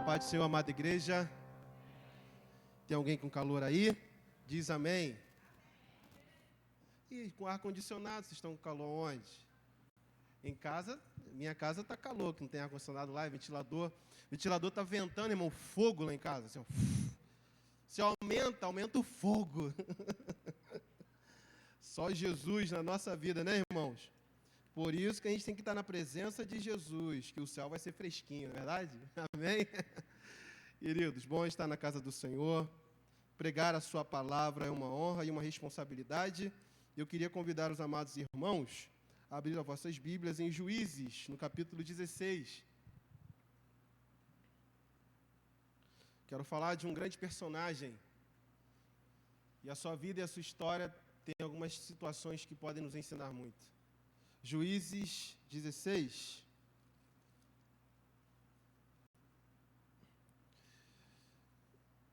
Paz do Senhor, amada igreja. Tem alguém com calor aí? Diz amém. E com ar-condicionado, vocês estão com calor onde? Em casa, minha casa está calor, que não tem ar-condicionado lá, é ventilador. O ventilador está ventando, irmão, fogo lá em casa. Assim, ó. Se aumenta o fogo. Só Jesus na nossa vida, né, irmãos? Por isso que a gente tem que estar na presença de Jesus, que o céu vai ser fresquinho, não é verdade? Amém? Queridos, bom estar na casa do Senhor. Pregar a sua palavra é uma honra e uma responsabilidade. Eu queria convidar os amados irmãos a abrir as vossas Bíblias em Juízes, no capítulo 16. Quero falar de um grande personagem. E a sua vida e a sua história têm algumas situações que podem nos ensinar muito. Juízes 16.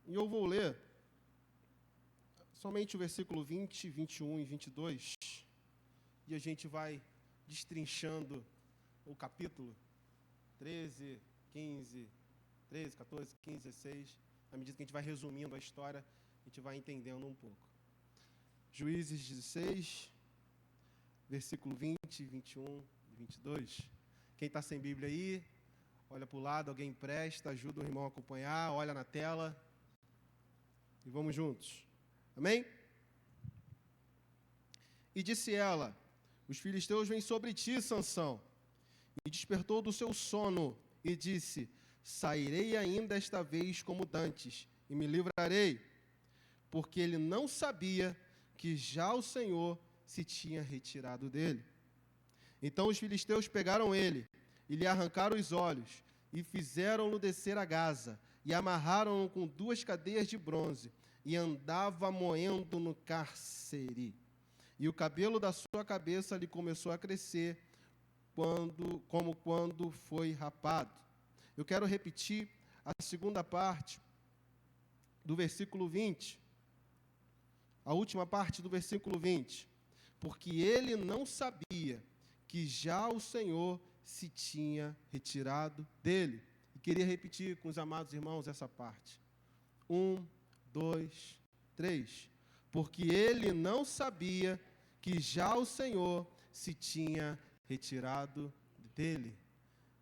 E eu vou ler somente o versículo 20, 21 e 22. E a gente vai destrinchando o capítulo 13, 15, 13, 14, 15, 16. À medida que a gente vai resumindo a história, a gente vai entendendo um pouco. Juízes 16, versículo 20, 21 e 22. Quem está sem Bíblia aí, olha para o lado, alguém empresta, ajuda o irmão a acompanhar, olha na tela. E vamos juntos. Amém? E disse ela: os filisteus vêm sobre ti, Sansão. E despertou do seu sono e disse: sairei ainda esta vez como dantes, e me livrarei. Porque ele não sabia que já o Senhor se tinha retirado dele. Então os filisteus pegaram ele, e lhe arrancaram os olhos, e fizeram-no descer a Gaza, e amarraram-no com 2 cadeias de bronze, e andava moendo no cárcere. E o cabelo da sua cabeça lhe começou a crescer, como quando foi rapado. Eu quero repetir a segunda parte do versículo 20. A última parte do versículo 20. Porque ele não sabia que já o Senhor se tinha retirado dele. E queria repetir com os amados irmãos essa parte. 1, 2, 3. Porque ele não sabia que já o Senhor se tinha retirado dele.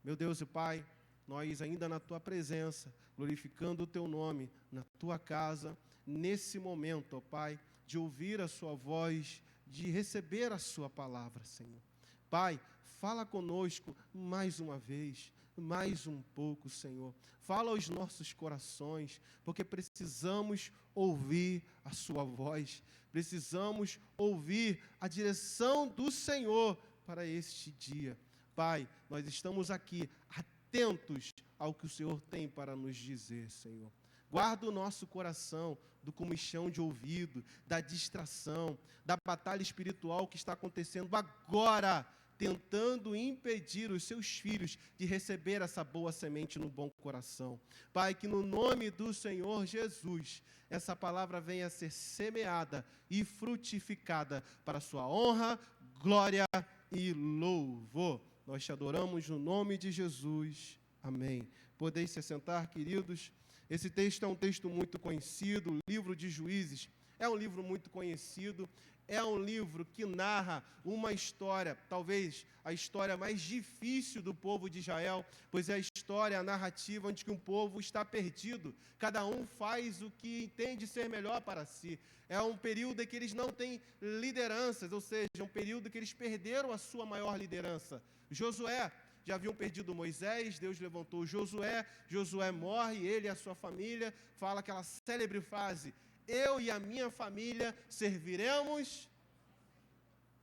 Meu Deus e Pai, nós ainda na Tua presença, glorificando o Teu nome, na Tua casa, nesse momento, ó Pai, de ouvir a Sua voz, de receber a Sua palavra, Senhor. Pai, fala conosco mais uma vez, mais um pouco, Senhor. Fala aos nossos corações, porque precisamos ouvir a Sua voz, precisamos ouvir a direção do Senhor para este dia. Pai, nós estamos aqui atentos ao que o Senhor tem para nos dizer, Senhor. Guarda o nosso coração do comichão de ouvido, da distração, da batalha espiritual que está acontecendo agora, tentando impedir os seus filhos de receber essa boa semente no bom coração. Pai, que no nome do Senhor Jesus, essa palavra venha a ser semeada e frutificada para a sua honra, glória e louvor. Nós te adoramos no nome de Jesus. Amém. Podeis se sentar, queridos. Esse texto é um texto muito conhecido, o livro de Juízes é um livro muito conhecido, é um livro que narra uma história, talvez a história mais difícil do povo de Israel, pois é a história, a narrativa onde que um povo está perdido, cada um faz o que entende ser melhor para si. É um período em que eles não têm lideranças, ou seja, um período que eles perderam a sua maior liderança. Josué, já haviam perdido Moisés, Deus levantou Josué, Josué morre, ele e a sua família, fala aquela célebre frase: eu e a minha família serviremos,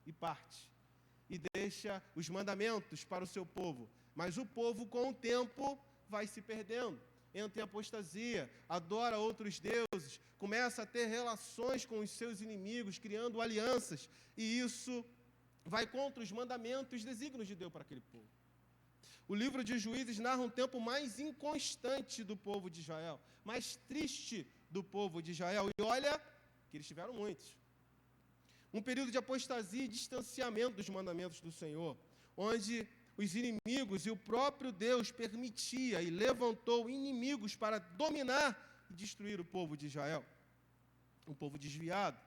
e parte. E deixa os mandamentos para o seu povo. Mas o povo, com o tempo, vai se perdendo. Entra em apostasia, adora outros deuses, começa a ter relações com os seus inimigos, criando alianças. E isso vai contra os mandamentos e os desígnios de Deus para aquele povo. O livro de Juízes narra um tempo mais inconstante do povo de Israel, mais triste do povo de Israel. E olha que eles tiveram muitos. Um período de apostasia e distanciamento dos mandamentos do Senhor, onde os inimigos, e o próprio Deus permitia e levantou inimigos para dominar e destruir o povo de Israel, um povo desviado.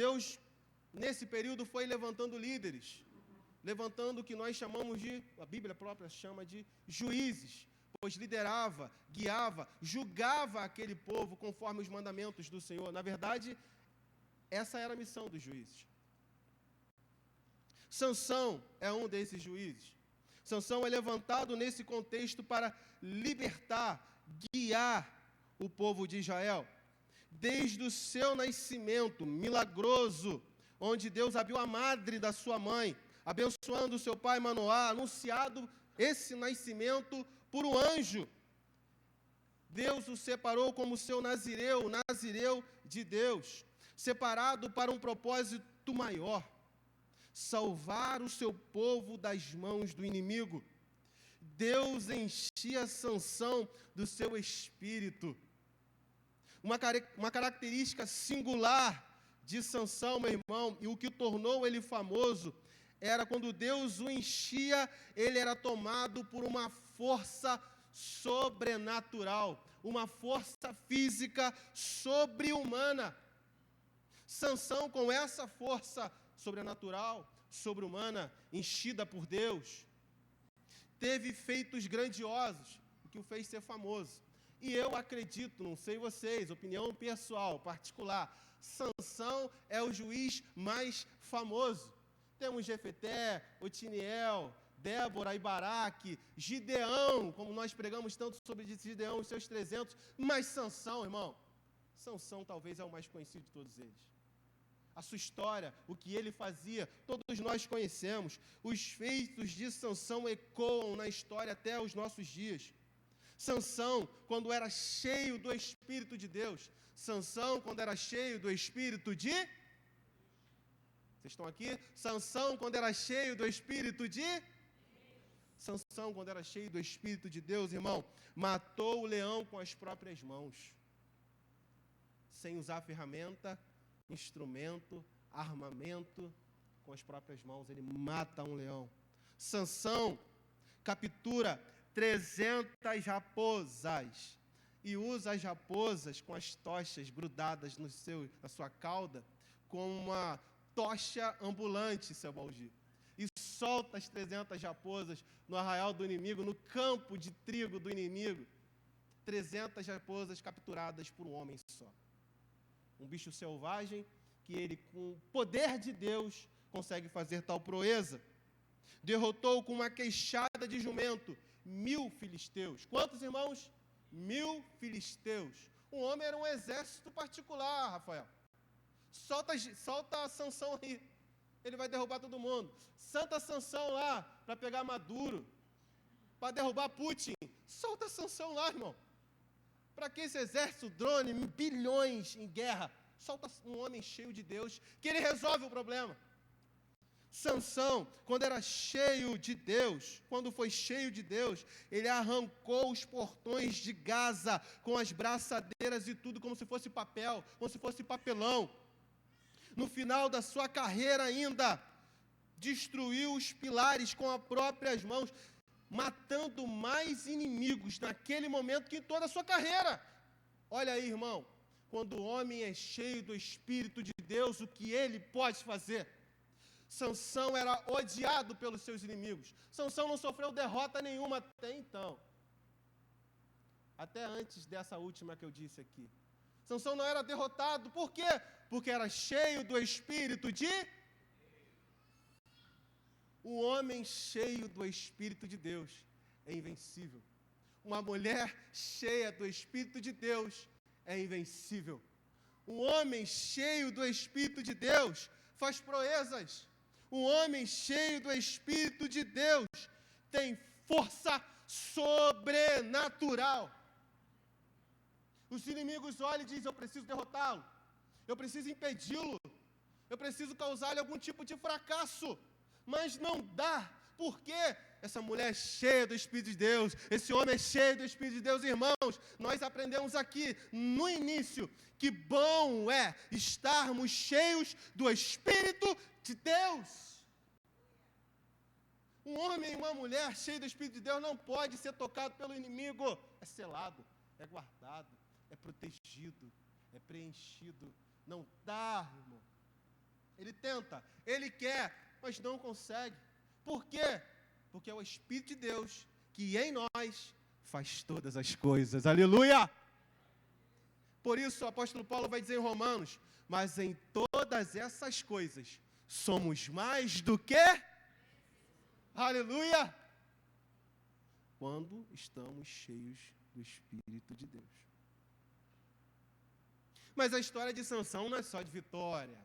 Deus, nesse período, foi levantando líderes, levantando o que nós chamamos de, a Bíblia própria chama de juízes, pois liderava, guiava, julgava aquele povo conforme os mandamentos do Senhor. Na verdade, essa era a missão dos juízes. Sansão é um desses juízes. Sansão é levantado nesse contexto para libertar, guiar o povo de Israel. Desde o seu nascimento milagroso, onde Deus abriu a madre da sua mãe, abençoando o seu pai Manoá, anunciado esse nascimento por um anjo. Deus o separou como seu nazireu, nazireu de Deus, separado para um propósito maior: salvar o seu povo das mãos do inimigo. Deus enchia Sansão do seu espírito. Uma característica singular de Sansão, meu irmão, e o que tornou ele famoso, era quando Deus o enchia, ele era tomado por uma força sobrenatural, uma força física sobre-humana. Sansão, com essa força sobrenatural, sobre-humana, enchida por Deus, teve feitos grandiosos, o que o fez ser famoso. E eu acredito, não sei vocês, opinião pessoal, particular, Sansão é o juiz mais famoso. Temos Jefeté, Otiniel, Débora e Baraque, Gideão, como nós pregamos tanto sobre Gideão e seus 300, mas Sansão, irmão, Sansão talvez é o mais conhecido de todos eles. A sua história, o que ele fazia, todos nós conhecemos. Os feitos de Sansão ecoam na história até os nossos dias. Sansão, quando era cheio do Espírito de Deus. Sansão, quando era cheio do Espírito de... Vocês estão aqui? Sansão, quando era cheio do Espírito de... Sansão, quando era cheio do Espírito de Deus, irmão, matou o leão com as próprias mãos. Sem usar ferramenta, instrumento, armamento, com as próprias mãos, ele mata um leão. Sansão captura 300 raposas e usa as raposas com as tochas grudadas na sua cauda, como uma tocha ambulante, seu Baldir. E solta as 300 raposas no arraial do inimigo, no campo de trigo do inimigo. 300 raposas capturadas por um homem só. Um bicho selvagem que ele, com o poder de Deus, consegue fazer tal proeza. Derrotou com uma queixada de jumento 1000 filisteus. Quantos, irmãos? 1000 filisteus. Um homem era um exército particular, Rafael. Solta Sansão aí. Ele vai derrubar todo mundo. Santa Sansão lá para pegar Maduro, para derrubar Putin. Solta Sansão lá, irmão. Para que esse exército, drone, bilhões em guerra? Solta um homem cheio de Deus, que ele resolve o problema. Sansão, quando era cheio de Deus, quando foi cheio de Deus, ele arrancou os portões de Gaza com as braçadeiras e tudo, como se fosse papel, como se fosse papelão. No final da sua carreira ainda, destruiu os pilares com as próprias mãos, matando mais inimigos naquele momento que em toda a sua carreira. Olha aí, irmão, quando o homem é cheio do Espírito de Deus, o que ele pode fazer? Sansão era odiado pelos seus inimigos. Sansão não sofreu derrota nenhuma até então. Até antes dessa última que eu disse aqui. Sansão não era derrotado. Por quê? Porque era cheio do Espírito de... O homem cheio do Espírito de Deus é invencível. Uma mulher cheia do Espírito de Deus é invencível. Um homem cheio do Espírito de Deus faz proezas. Um homem cheio do Espírito de Deus tem força sobrenatural. Os inimigos olham e dizem: eu preciso derrotá-lo, eu preciso impedi-lo, eu preciso causar-lhe algum tipo de fracasso. Mas não dá. Por quê? Essa mulher é cheia do Espírito de Deus, esse homem é cheio do Espírito de Deus. Irmãos, nós aprendemos aqui no início que bom é estarmos cheios do Espírito de Deus. Um homem e uma mulher cheios do Espírito de Deus não pode ser tocado pelo inimigo. É selado, é guardado, é protegido, é preenchido. Não dá, irmão. Ele tenta, ele quer, mas não consegue. Por quê? Porque é o Espírito de Deus que em nós faz todas as coisas. Aleluia! Por isso o apóstolo Paulo vai dizer em Romanos, mas em todas essas coisas somos mais do que... Aleluia! Quando estamos cheios do Espírito de Deus. Mas a história de Sansão não é só de vitória.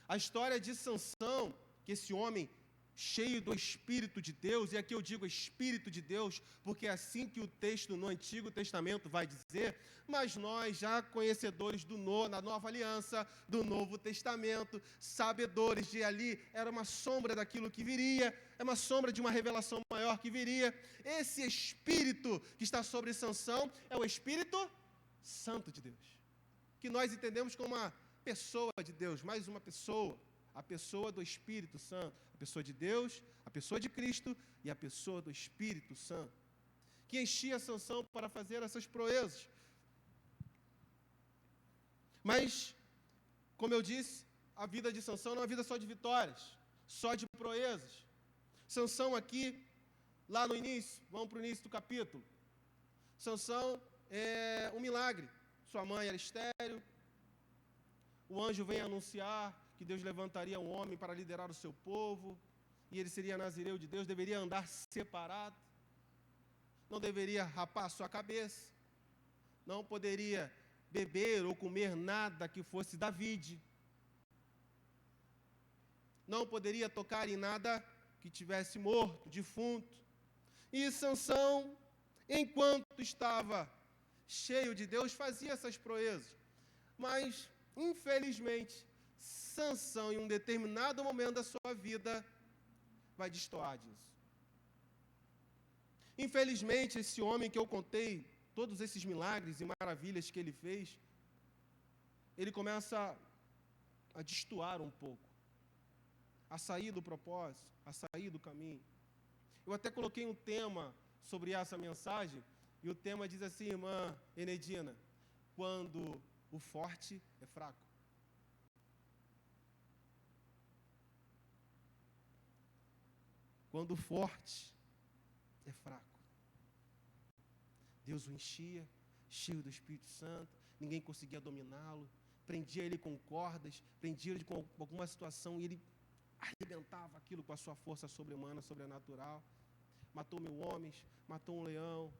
A história de Sansão, que esse homem cheio do Espírito de Deus, e aqui eu digo Espírito de Deus, porque é assim que o texto no Antigo Testamento vai dizer, mas nós já conhecedores da Nova Aliança, do Novo Testamento, sabedores de ali, era uma sombra daquilo que viria, é uma sombra de uma revelação maior que viria. Esse Espírito que está sobre Sansão é o Espírito Santo de Deus, que nós entendemos como uma pessoa de Deus, mais uma pessoa, a pessoa do Espírito Santo, a pessoa de Deus, a pessoa de Cristo e a pessoa do Espírito Santo, que enchia Sansão para fazer essas proezas. Mas, como eu disse, a vida de Sansão não é uma vida só de vitórias, só de proezas. Sansão aqui, lá no início, vamos para o início do capítulo, Sansão é um milagre. Sua mãe era estéril, o anjo vem anunciar que Deus levantaria um homem para liderar o seu povo, e ele seria nazireu de Deus, deveria andar separado, não deveria rapar sua cabeça, não poderia beber ou comer nada que fosse da vide, não poderia tocar em nada que tivesse morto, defunto. E Sansão, enquanto estava cheio de Deus, fazia essas proezas, mas, infelizmente, Sansão, em um determinado momento da sua vida, vai destoar disso. Infelizmente, esse homem que eu contei, todos esses milagres e maravilhas que ele fez, ele começa a destoar um pouco, a sair do propósito, a sair do caminho. Eu até coloquei um tema sobre essa mensagem, e o tema diz assim, irmã Enedina, quando o forte é fraco. Quando o forte é fraco. Deus o enchia, cheio do Espírito Santo, ninguém conseguia dominá-lo, prendia ele com cordas, prendia ele com alguma situação e ele arrebentava aquilo com a sua força sobre-humana, sobrenatural. Matou 1000 homens, matou um leão,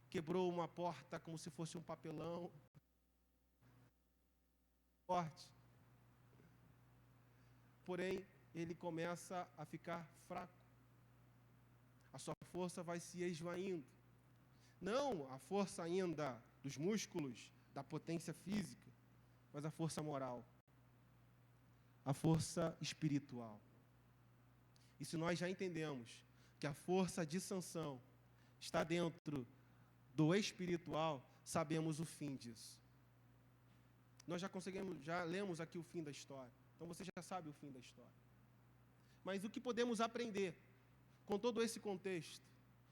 quebrou uma porta como se fosse um papelão. Forte. Porém, ele começa a ficar fraco. A sua força vai se esvaindo. Não a força ainda dos músculos, da potência física, mas a força moral, a força espiritual. E se nós já entendemos que a força de Sansão está dentro do espiritual, sabemos o fim disso. Nós já lemos aqui o fim da história, então você já sabe o fim da história. Mas o que podemos aprender com todo esse contexto,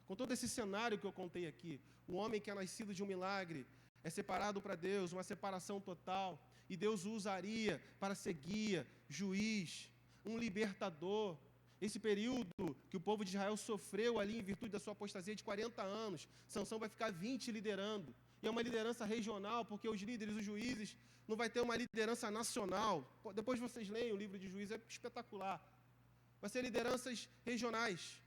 com todo esse cenário que eu contei aqui? O homem que é nascido de um milagre, é separado para Deus, uma separação total, e Deus o usaria para ser guia, juiz, um libertador. Esse período que o povo de Israel sofreu ali em virtude da sua apostasia de 40 anos, Sansão vai ficar 20 liderando. E é uma liderança regional, porque os líderes, os juízes, não vai ter uma liderança nacional. Depois vocês leem o livro de Juízes, é espetacular. Vai ser lideranças regionais.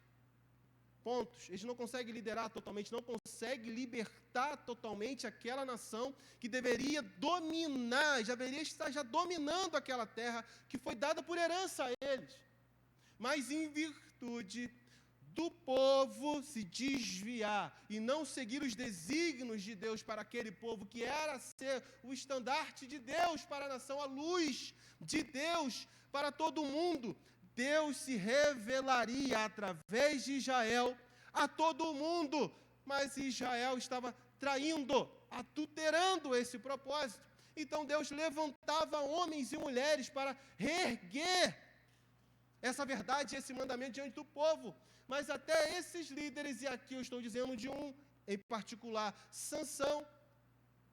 Pontos. Eles não conseguem liderar totalmente, não conseguem libertar totalmente aquela nação que deveria dominar, já deveria estar já dominando aquela terra que foi dada por herança a eles. Mas em virtude do povo se desviar e não seguir os desígnios de Deus para aquele povo, que era ser o estandarte de Deus para a nação, a luz de Deus para todo mundo, Deus se revelaria através de Israel a todo mundo, mas Israel estava traindo, adulterando esse propósito. Então Deus levantava homens e mulheres para reerguer essa verdade, esse mandamento diante do povo. Mas até esses líderes, e aqui eu estou dizendo de um em particular, Sansão,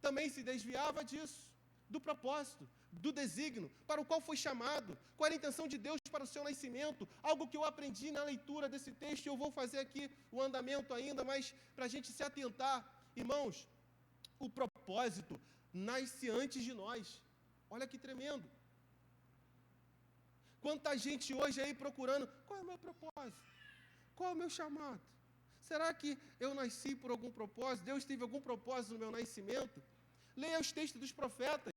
também se desviava disso, do propósito, do desígnio, para o qual foi chamado, qual era a intenção de Deus para o seu nascimento, algo que eu aprendi na leitura desse texto, e eu vou fazer aqui o andamento ainda, mas para a gente se atentar, irmãos, o propósito nasce antes de nós. Olha que tremendo. Quanta gente hoje aí procurando, qual é o meu propósito? Qual é o meu chamado? Será que eu nasci por algum propósito? Deus teve algum propósito no meu nascimento? Leia os textos dos profetas.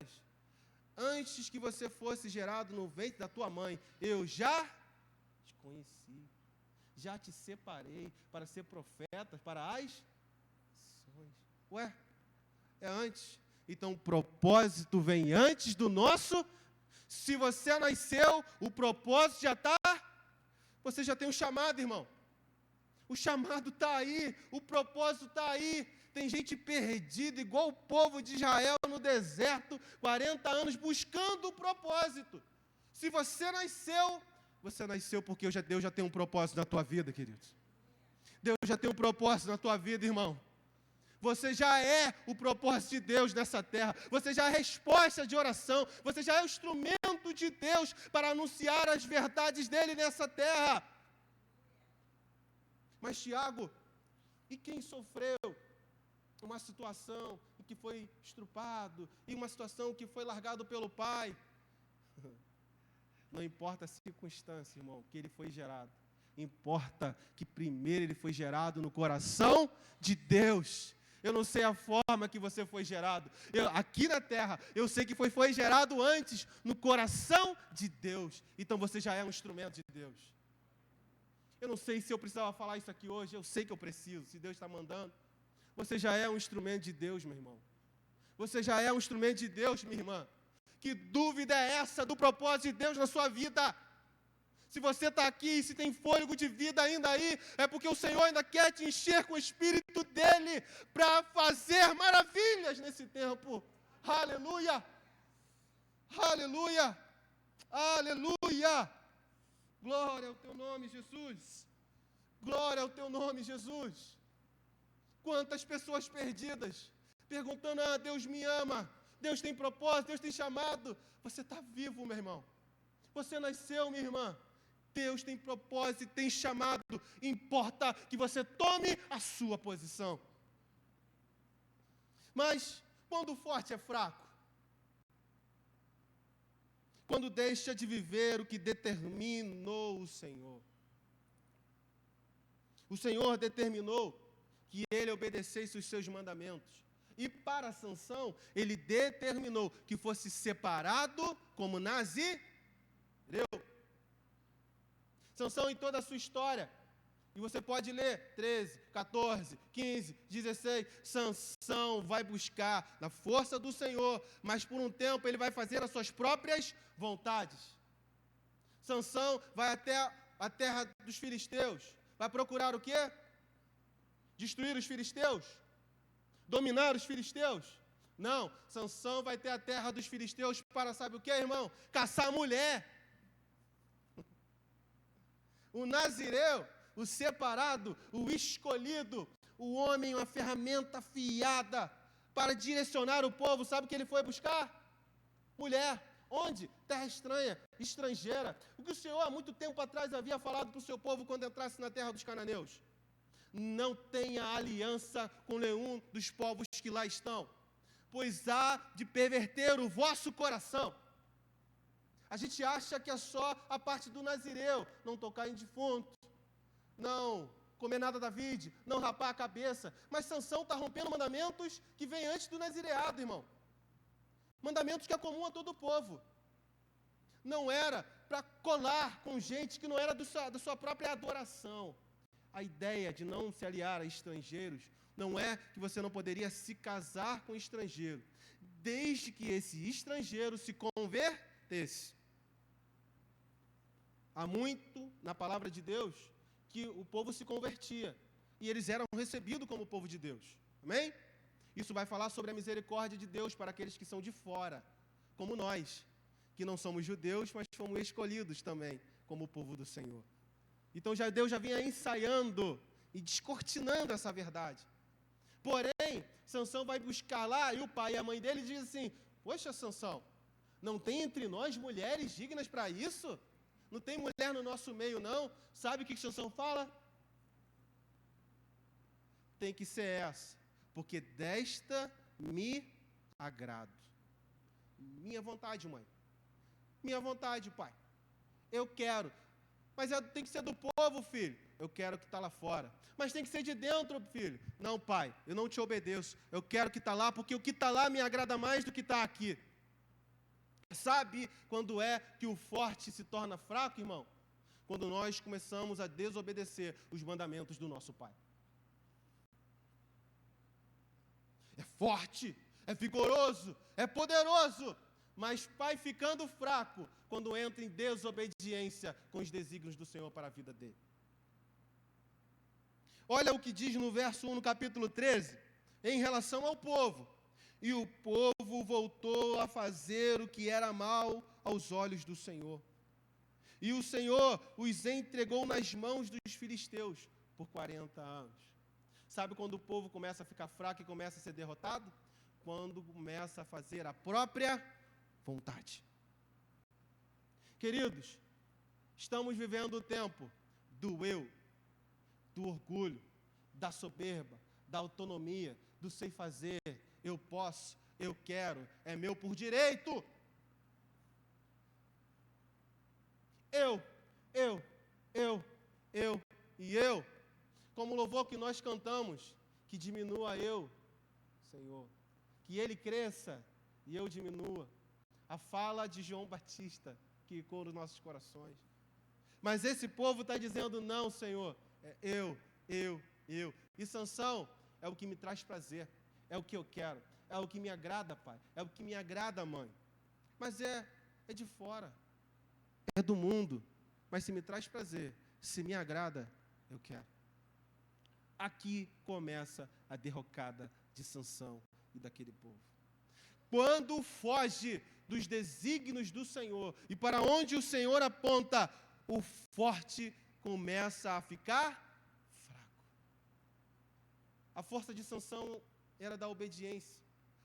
Antes que você fosse gerado no ventre da tua mãe, eu já te conheci, já te separei para ser profeta para as nações. Ué, é antes. Então o propósito vem antes do nosso. Se você nasceu, o propósito já está. Você já tem um chamado, irmão. O chamado está aí, o propósito está aí. Tem gente perdida, igual o povo de Israel no deserto, 40 anos buscando o propósito. Se você nasceu porque Deus já tem um propósito na tua vida, queridos. Deus já tem um propósito na tua vida, irmão. Você já é o propósito de Deus nessa terra. Você já é a resposta de oração. Você já é o instrumento de Deus para anunciar as verdades dele nessa terra. Mas Tiago, e quem sofreu uma situação em que foi estrupado, e uma situação que foi largado pelo pai? Não importa a circunstância, irmão, que ele foi gerado. Importa que primeiro ele foi gerado no coração de Deus. Eu não sei a forma que você foi gerado. Aqui na terra, eu sei que foi gerado antes no coração de Deus. Então você já é um instrumento de Deus. Eu não sei se eu precisava falar isso aqui hoje, eu sei que eu preciso, se Deus está mandando. Você já é um instrumento de Deus, meu irmão. Você já é um instrumento de Deus, minha irmã. Que dúvida é essa do propósito de Deus na sua vida? Se você está aqui e se tem fôlego de vida ainda aí, é porque o Senhor ainda quer te encher com o Espírito dEle para fazer maravilhas nesse tempo. Aleluia! Aleluia! Aleluia! Glória ao teu nome, Jesus! Glória ao teu nome, Jesus! Quantas pessoas perdidas, perguntando, Deus me ama, Deus tem propósito, Deus tem chamado. Você está vivo, meu irmão. Você nasceu, minha irmã. Deus tem propósito e tem chamado. Importa que você tome a sua posição. Mas, quando o forte é fraco, quando deixa de viver o que determinou o Senhor. O Senhor determinou que ele obedecesse os seus mandamentos. E para Sansão, ele determinou que fosse separado como nazireu. Sansão, em toda a sua história, e você pode ler 13, 14, 15, 16, Sansão vai buscar na força do Senhor, mas por um tempo ele vai fazer as suas próprias vontades. Sansão vai até a terra dos filisteus, vai procurar o quê? Destruir os filisteus? Dominar os filisteus? Não, Sansão vai ter a terra dos filisteus para, sabe o que, irmão? Caçar mulher. O nazireu, o separado, o escolhido, o homem, uma ferramenta afiada para direcionar o povo. Sabe o que ele foi buscar? Mulher. Onde? Terra estranha, estrangeira. O que o Senhor há muito tempo atrás havia falado para o seu povo quando entrasse na terra dos cananeus. Não tenha aliança com nenhum dos povos que lá estão, pois há de perverter o vosso coração. A gente acha que é só a parte do nazireu, não tocar em defunto, não comer nada da vide, não rapar a cabeça. Mas Sansão está rompendo mandamentos que vêm antes do nazireado, irmão. Mandamentos que é comum a todo o povo. Não era para colar com gente que não era da sua própria adoração. A ideia de não se aliar a estrangeiros não é que você não poderia se casar com estrangeiro, desde que esse estrangeiro se convertesse. Há muito, na palavra de Deus, que o povo se convertia, e eles eram recebidos como povo de Deus. Amém? Isso vai falar sobre a misericórdia de Deus para aqueles que são de fora, como nós, que não somos judeus, mas fomos escolhidos também, como o povo do Senhor. Então Deus já vinha ensaiando e descortinando essa verdade. Porém, Sansão vai buscar lá e o pai e a mãe dele dizem assim: poxa, Sansão, não tem entre nós mulheres dignas para isso? Não tem mulher no nosso meio, não? Sabe o que Sansão fala? Tem que ser essa, porque desta me agrado. Minha vontade, mãe. Minha vontade, pai. Eu quero. Mas tem que ser do povo, filho. Eu quero que está lá fora. Mas tem que ser de dentro, filho. Não, pai, eu não te obedeço. Eu quero que está lá, porque o que está lá me agrada mais do que está aqui. Sabe quando é que o forte se torna fraco, irmão? Quando nós começamos a desobedecer os mandamentos do nosso pai. É forte, é vigoroso, é poderoso, mas pai ficando fraco quando entra em desobediência com os desígnios do Senhor para a vida dele. Olha o que diz no verso 1, no capítulo 13, em relação ao povo. E o povo voltou a fazer o que era mal aos olhos do Senhor. E o Senhor os entregou nas mãos dos filisteus por 40 anos. Sabe quando o povo começa a ficar fraco e começa a ser derrotado? Quando começa a fazer a própria vontade. Queridos, estamos vivendo o tempo do eu, do orgulho, da soberba, da autonomia, do sei fazer, eu posso, eu quero, é meu por direito. Eu e eu. Como o louvor que nós cantamos, que diminua eu, Senhor, que Ele cresça e eu diminua. A fala de João Batista que ecoa nos nossos corações. Mas esse povo está dizendo: não, Senhor, é eu. E Sansão é o que me traz prazer, é o que eu quero, é o que me agrada, pai, é o que me agrada, mãe. Mas é de fora, é do mundo, mas se me traz prazer, se me agrada, eu quero. Aqui começa a derrocada de Sansão e daquele povo. Quando foge dos desígnios do Senhor e para onde o Senhor aponta, o forte começa a ficar fraco. A força de Sansão era da obediência.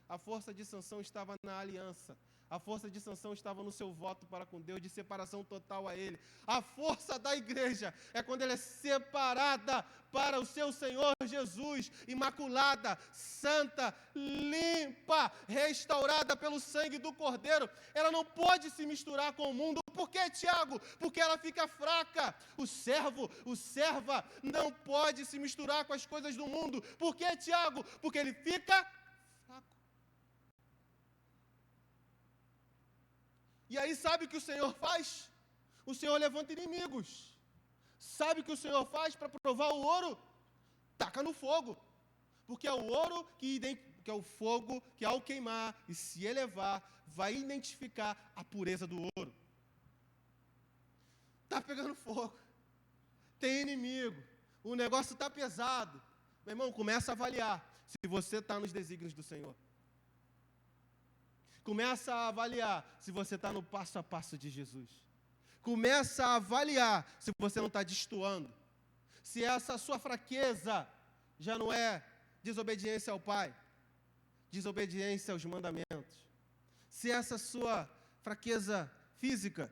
A força de Sansão estava na aliança. A força de Sansão estava no seu voto para com Deus, de separação total a Ele. A força da igreja é quando ela é separada para o seu Senhor Jesus, imaculada, santa, limpa, restaurada pelo sangue do Cordeiro. Ela não pode se misturar com o mundo. Por quê, Tiago? Porque ela fica fraca. O serva não pode se misturar com as coisas do mundo. Por quê, Tiago? Porque ele fica fraco. E aí sabe o que o Senhor faz? O Senhor levanta inimigos. Sabe o que o Senhor faz para provar o ouro? Taca no fogo. Porque é o ouro que é o fogo que ao queimar e se elevar, vai identificar a pureza do ouro. Está pegando fogo. Tem inimigo. O negócio está pesado. Meu irmão, começa a avaliar se você está nos desígnios do Senhor. Começa a avaliar se você está no passo a passo de Jesus. Começa a avaliar se você não está destoando. Se essa sua fraqueza já não é desobediência ao Pai, desobediência aos mandamentos. Se essa sua fraqueza física,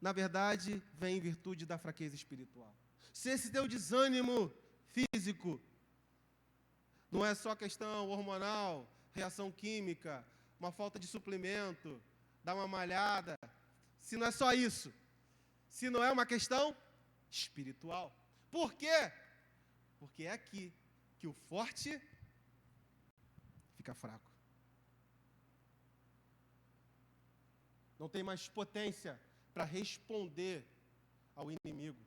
na verdade, vem em virtude da fraqueza espiritual. Se esse teu desânimo físico não é só questão hormonal, reação química, uma falta de suplemento, dar uma malhada, se não é só isso, se não é uma questão espiritual. Por quê? Porque é aqui que o forte fica fraco. Não tem mais potência para responder ao inimigo.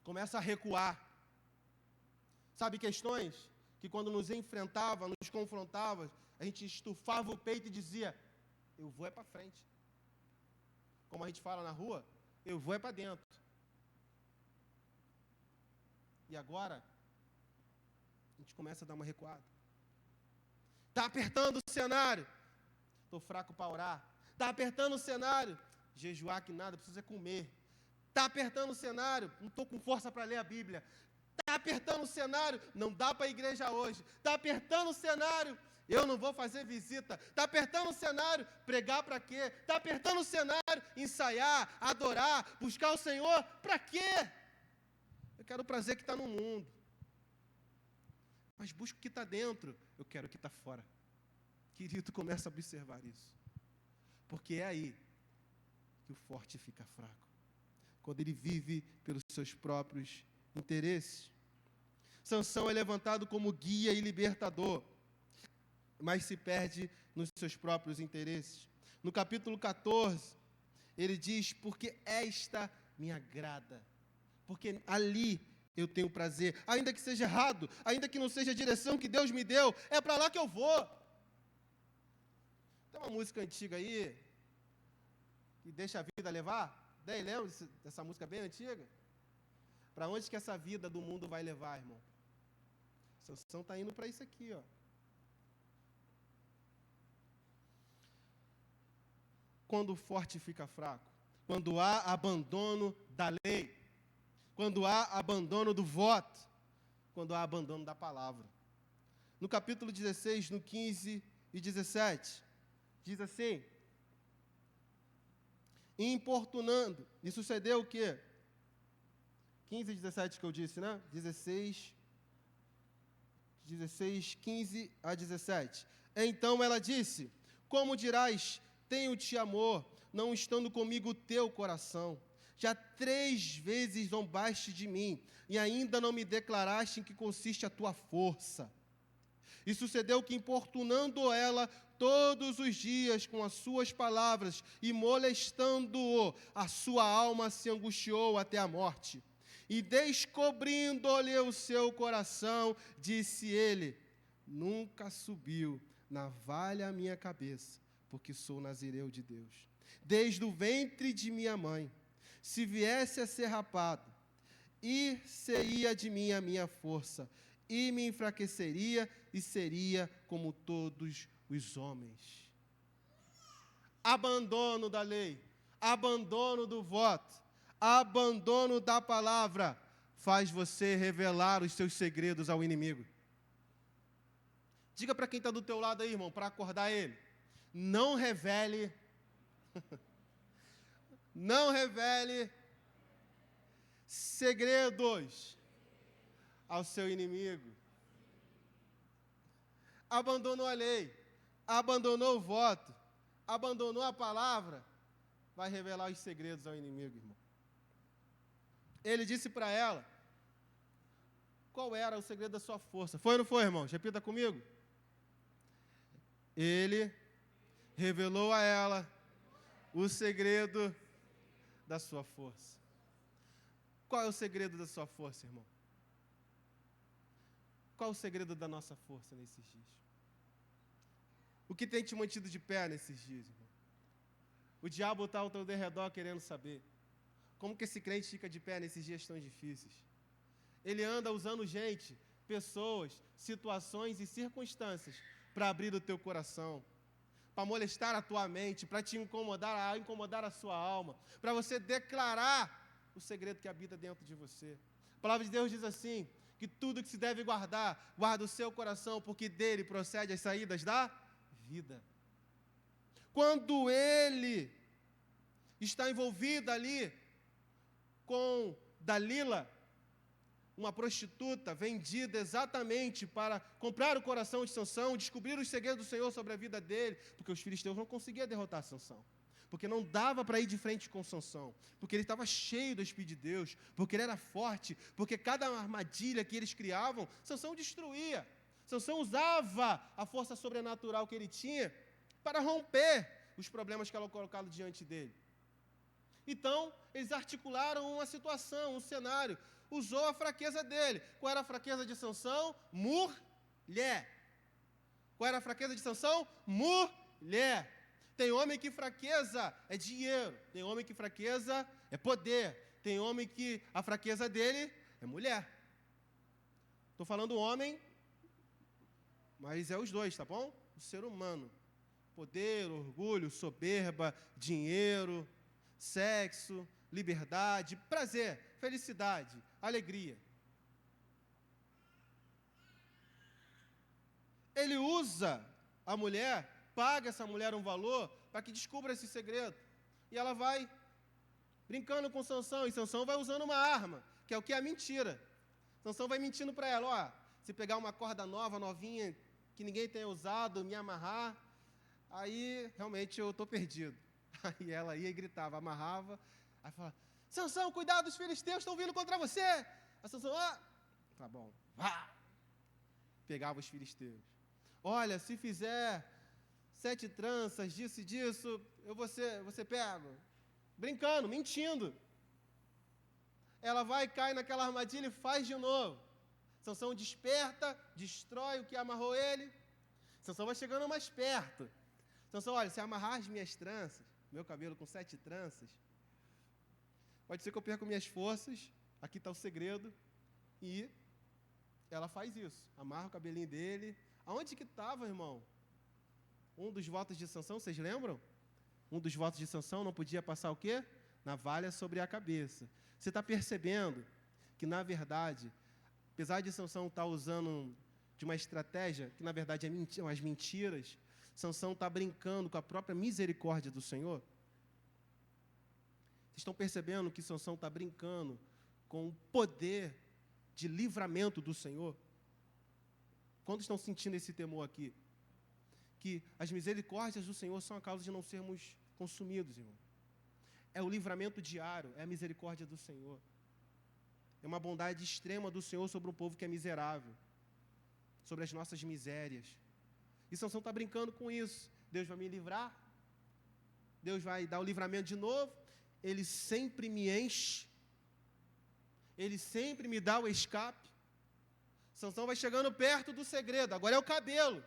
Começa a recuar. Sabe, questões que quando nos enfrentava, nos confrontava, a gente estufava o peito e dizia: eu vou é para frente. Como a gente fala na rua, eu vou é para dentro. E agora, a gente começa a dar uma recuada. Está apertando o cenário. Estou fraco para orar. Está apertando o cenário. jejuar que nada, preciso é comer. Está apertando o cenário, não estou com força para ler a Bíblia. Está apertando o cenário, não dá para a igreja hoje. Está apertando o cenário, eu não vou fazer visita. Está apertando o cenário, pregar para quê? Está apertando o cenário, ensaiar, adorar, buscar o Senhor, para quê? Eu quero o prazer que está no mundo. Mas busco o que está dentro, eu quero o que está fora. Querido, começa a observar isso. Porque é aí que o forte fica fraco. Quando ele vive pelos seus próprios interesses. Sansão é levantado como guia e libertador, mas se perde nos seus próprios interesses. No capítulo 14, ele diz, porque esta me agrada, porque ali eu tenho prazer, ainda que seja errado, ainda que não seja a direção que Deus me deu, é para lá que eu vou. Tem uma música antiga aí, que deixa a vida levar. Daí lembra dessa música bem antiga? Para onde que essa vida do mundo vai levar, irmão? Sansão está indo para isso aqui, ó. Quando o forte fica fraco, quando há abandono da lei, quando há abandono do voto, quando há abandono da palavra. No capítulo 16, no 15 e 17, diz assim, importunando, e sucedeu o quê? 15 e 17 que eu disse, né? 16, 15 a 17. Então ela disse, como dirás, tenho-te amor, não estando comigo o teu coração? Já 3 vezes zombaste de mim, e ainda não me declaraste em que consiste a tua força. E sucedeu que, importunando ela todos os dias com as suas palavras e molestando-o, a sua alma se angustiou até a morte. E descobrindo-lhe o seu coração, disse ele, nunca subiu navalha a minha cabeça, porque sou nazireu de Deus. Desde o ventre de minha mãe, se viesse a ser rapado, e seria de mim a minha força, e me enfraqueceria, e seria como todos os homens. Abandono da lei, abandono do voto, abandono da palavra, faz você revelar os seus segredos ao inimigo. Diga para quem está do teu lado aí, irmão, para acordar ele. Não revele, não revele segredos ao seu inimigo. Abandonou a lei, abandonou o voto, abandonou a palavra, vai revelar os segredos ao inimigo, irmão. Ele disse para ela, qual era o segredo da sua força? Foi ou não foi, irmãos? Repita comigo. Ele revelou a ela o segredo da sua força. Qual é o segredo da sua força, irmão? Qual é o segredo da nossa força nesses dias? O que tem te mantido de pé nesses dias, irmão? O diabo está ao teu derredor querendo saber. Como que esse crente fica de pé nesses dias tão difíceis? Ele anda usando gente, pessoas, situações e circunstâncias para abrir o teu coração, para molestar a tua mente, para te incomodar a sua alma, para você declarar o segredo que habita dentro de você. A palavra de Deus diz assim, que tudo que se deve guardar, guarda o seu coração, porque dele procede as saídas da vida. Quando ele está envolvido ali com Dalila, uma prostituta vendida exatamente para comprar o coração de Sansão, descobrir os segredos do Senhor sobre a vida dele, porque os filisteus não conseguiam derrotar Sansão, porque não dava para ir de frente com Sansão, porque ele estava cheio do Espírito de Deus, porque ele era forte, porque cada armadilha que eles criavam, Sansão destruía. Sansão usava a força sobrenatural que ele tinha para romper os problemas que eram colocados diante dele. Então, eles articularam uma situação, um cenário, usou a fraqueza dele. Qual era a fraqueza de Sansão? Mulher. Qual era a fraqueza de Sansão? Mulher. Tem homem que fraqueza é dinheiro, tem homem que fraqueza é poder, tem homem que a fraqueza dele é mulher. Estou falando homem, mas é os dois, tá bom? O ser humano. Poder, orgulho, soberba, dinheiro. sexo, liberdade, prazer, felicidade, alegria. Ele usa a mulher, paga essa mulher um valor para que descubra esse segredo. E ela vai brincando com Sansão, e Sansão vai usando uma arma, que é o que é a mentira. Sansão vai mentindo para ela, ó, se pegar uma corda nova, novinha, que ninguém tenha usado, me amarrar, aí realmente eu estou perdido. Aí ela ia e gritava, amarrava, aí falava, Sansão, cuidado, os filisteus estão vindo contra você. A Sansão, tá bom, vá. Pegava os filisteus. Olha, se fizer 7 tranças, disso e disso, você pega. Brincando, mentindo. Ela vai, cai naquela armadilha e faz de novo. Sansão desperta, destrói o que amarrou ele. Sansão vai chegando mais perto. Sansão, olha, se amarrar as minhas tranças, meu cabelo com 7 tranças, pode ser que eu perca minhas forças, aqui está o segredo. E ela faz isso, amarra o cabelinho dele. Aonde que estava, irmão? Um dos votos de Sansão, vocês lembram? Um dos votos de Sansão não podia passar o quê? Navalha sobre a cabeça. Você está percebendo que, na verdade, apesar de Sansão estar usando de uma estratégia, que na verdade é as mentiras, Sansão está brincando com a própria misericórdia do Senhor? Vocês estão percebendo que Sansão está brincando com o poder de livramento do Senhor? Quando estão sentindo esse temor aqui? Que as misericórdias do Senhor são a causa de não sermos consumidos, irmão. É o livramento diário, é a misericórdia do Senhor. É uma bondade extrema do Senhor sobre um povo que é miserável, sobre as nossas misérias. E Sansão está brincando com isso. Deus vai me livrar, Deus vai dar o livramento de novo, Ele sempre me enche, Ele sempre me dá o escape. Sansão vai chegando perto do segredo, agora é o cabelo.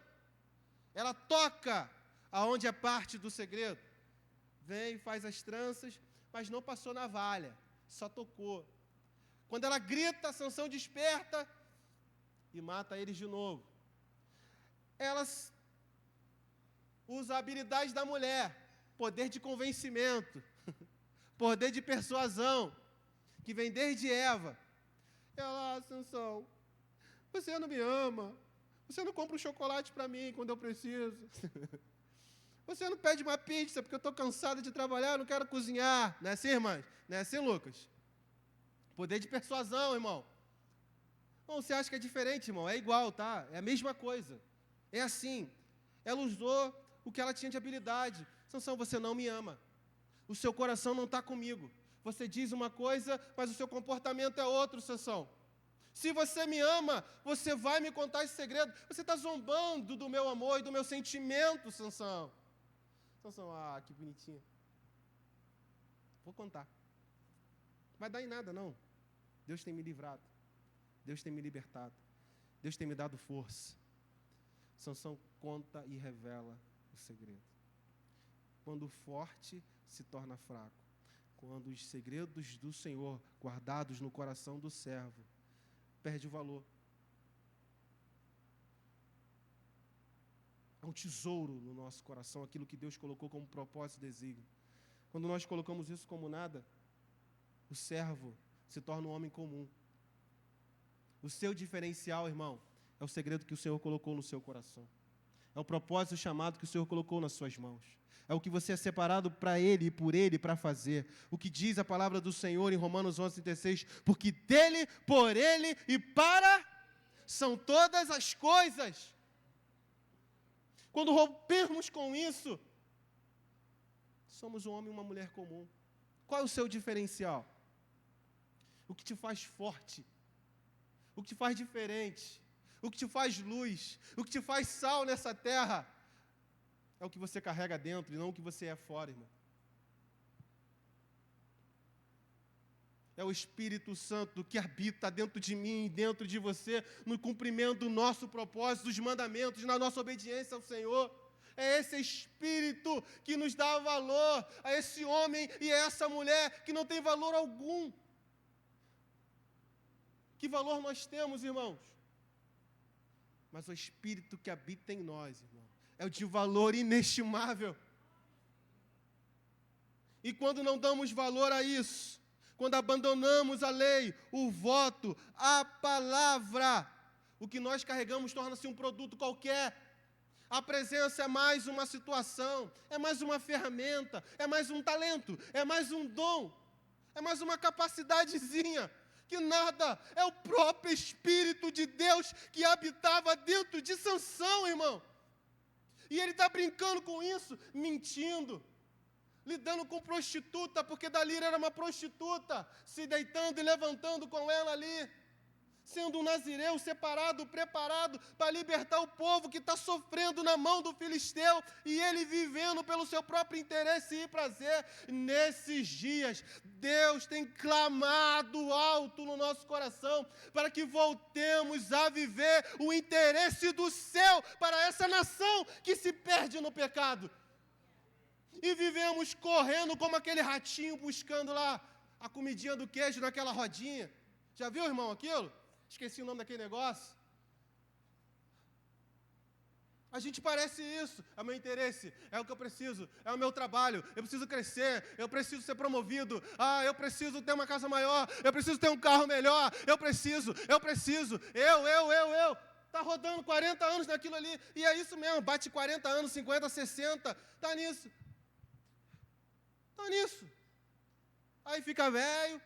Ela toca aonde é parte do segredo. Vem, faz as tranças, mas não passou navalha, só tocou. Quando ela grita, Sansão desperta e mata eles de novo. Ela usa a habilidade da mulher, poder de convencimento, poder de persuasão, que vem desde Eva. Ela, Sansão, você não me ama, você não compra um chocolate para mim quando eu preciso. Você não pede uma pizza porque eu estou cansado de trabalhar, eu não quero cozinhar. Não é assim, irmãs? Não é assim, Lucas? Poder de persuasão, irmão. Não, você acha que é diferente, irmão? É igual, tá? É a mesma coisa. É assim. Ela usou o que ela tinha de habilidade. Sansão, você não me ama. O seu coração não está comigo. Você diz uma coisa, mas o seu comportamento é outro, Sansão. Se você me ama, você vai me contar esse segredo. Você está zombando do meu amor e do meu sentimento, Sansão. Sansão, que bonitinho. Vou contar. Não vai dar em nada, não. Deus tem me livrado. Deus tem me libertado. Deus tem me dado força. Sansão conta e revela o segredo. Quando o forte se torna fraco. Quando os segredos do Senhor, guardados no coração do servo, perde o valor. É um tesouro no nosso coração, aquilo que Deus colocou como propósito e desígnio. Quando nós colocamos isso como nada, o servo se torna um homem comum. O seu diferencial, irmão, é o segredo que o Senhor colocou no seu coração. É o propósito chamado que o Senhor colocou nas suas mãos. É o que você é separado para Ele e por Ele para fazer. O que diz a palavra do Senhor em Romanos 11:36, porque dEle, por Ele e para são todas as coisas. Quando rompermos com isso, somos um homem e uma mulher comum. Qual é o seu diferencial? O que te faz forte? O que te faz diferente? O que te faz luz? O que te faz sal nessa terra? É o que você carrega dentro e não o que você é fora, irmão. É o Espírito Santo que habita dentro de mim e dentro de você, no cumprimento do nosso propósito, dos mandamentos, na nossa obediência ao Senhor. É esse Espírito que nos dá valor a esse homem e a essa mulher que não tem valor algum. Que valor nós temos, irmãos? Mas o Espírito que habita em nós, irmão, é o de valor inestimável. E quando não damos valor a isso, quando abandonamos a lei, o voto, a palavra, o que nós carregamos torna-se um produto qualquer. A presença é mais uma situação, é mais uma ferramenta, é mais um talento, é mais um dom, é mais uma capacidadezinha, que nada, é o próprio Espírito de Deus que habitava dentro de Sansão, irmão. E ele está brincando com isso, mentindo, lidando com prostituta, porque Dalila era uma prostituta, se deitando e levantando com ela ali, sendo um nazireu separado, preparado para libertar o povo que está sofrendo na mão do filisteu, e ele vivendo pelo seu próprio interesse e prazer. Nesses dias, Deus tem clamado alto no nosso coração, para que voltemos a viver o interesse do céu para essa nação que se perde no pecado. E vivemos correndo como aquele ratinho buscando lá a comidinha do queijo naquela rodinha. Já viu, irmão, aquilo? Esqueci o nome daquele negócio. A gente parece isso. É o meu interesse, é o que eu preciso, é o meu trabalho. Eu preciso crescer, eu preciso ser promovido. Eu preciso ter uma casa maior, eu preciso ter um carro melhor. Eu preciso. Está rodando 40 anos naquilo ali. E é isso mesmo, bate 40 anos, 50, 60. Está nisso. Aí fica velho.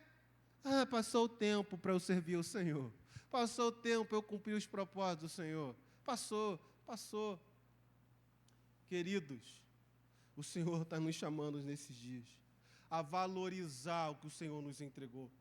Passou o tempo para eu servir o Senhor. Passou o tempo para eu cumprir os propósitos do Senhor. Passou. Queridos, o Senhor está nos chamando nesses dias a valorizar o que o Senhor nos entregou.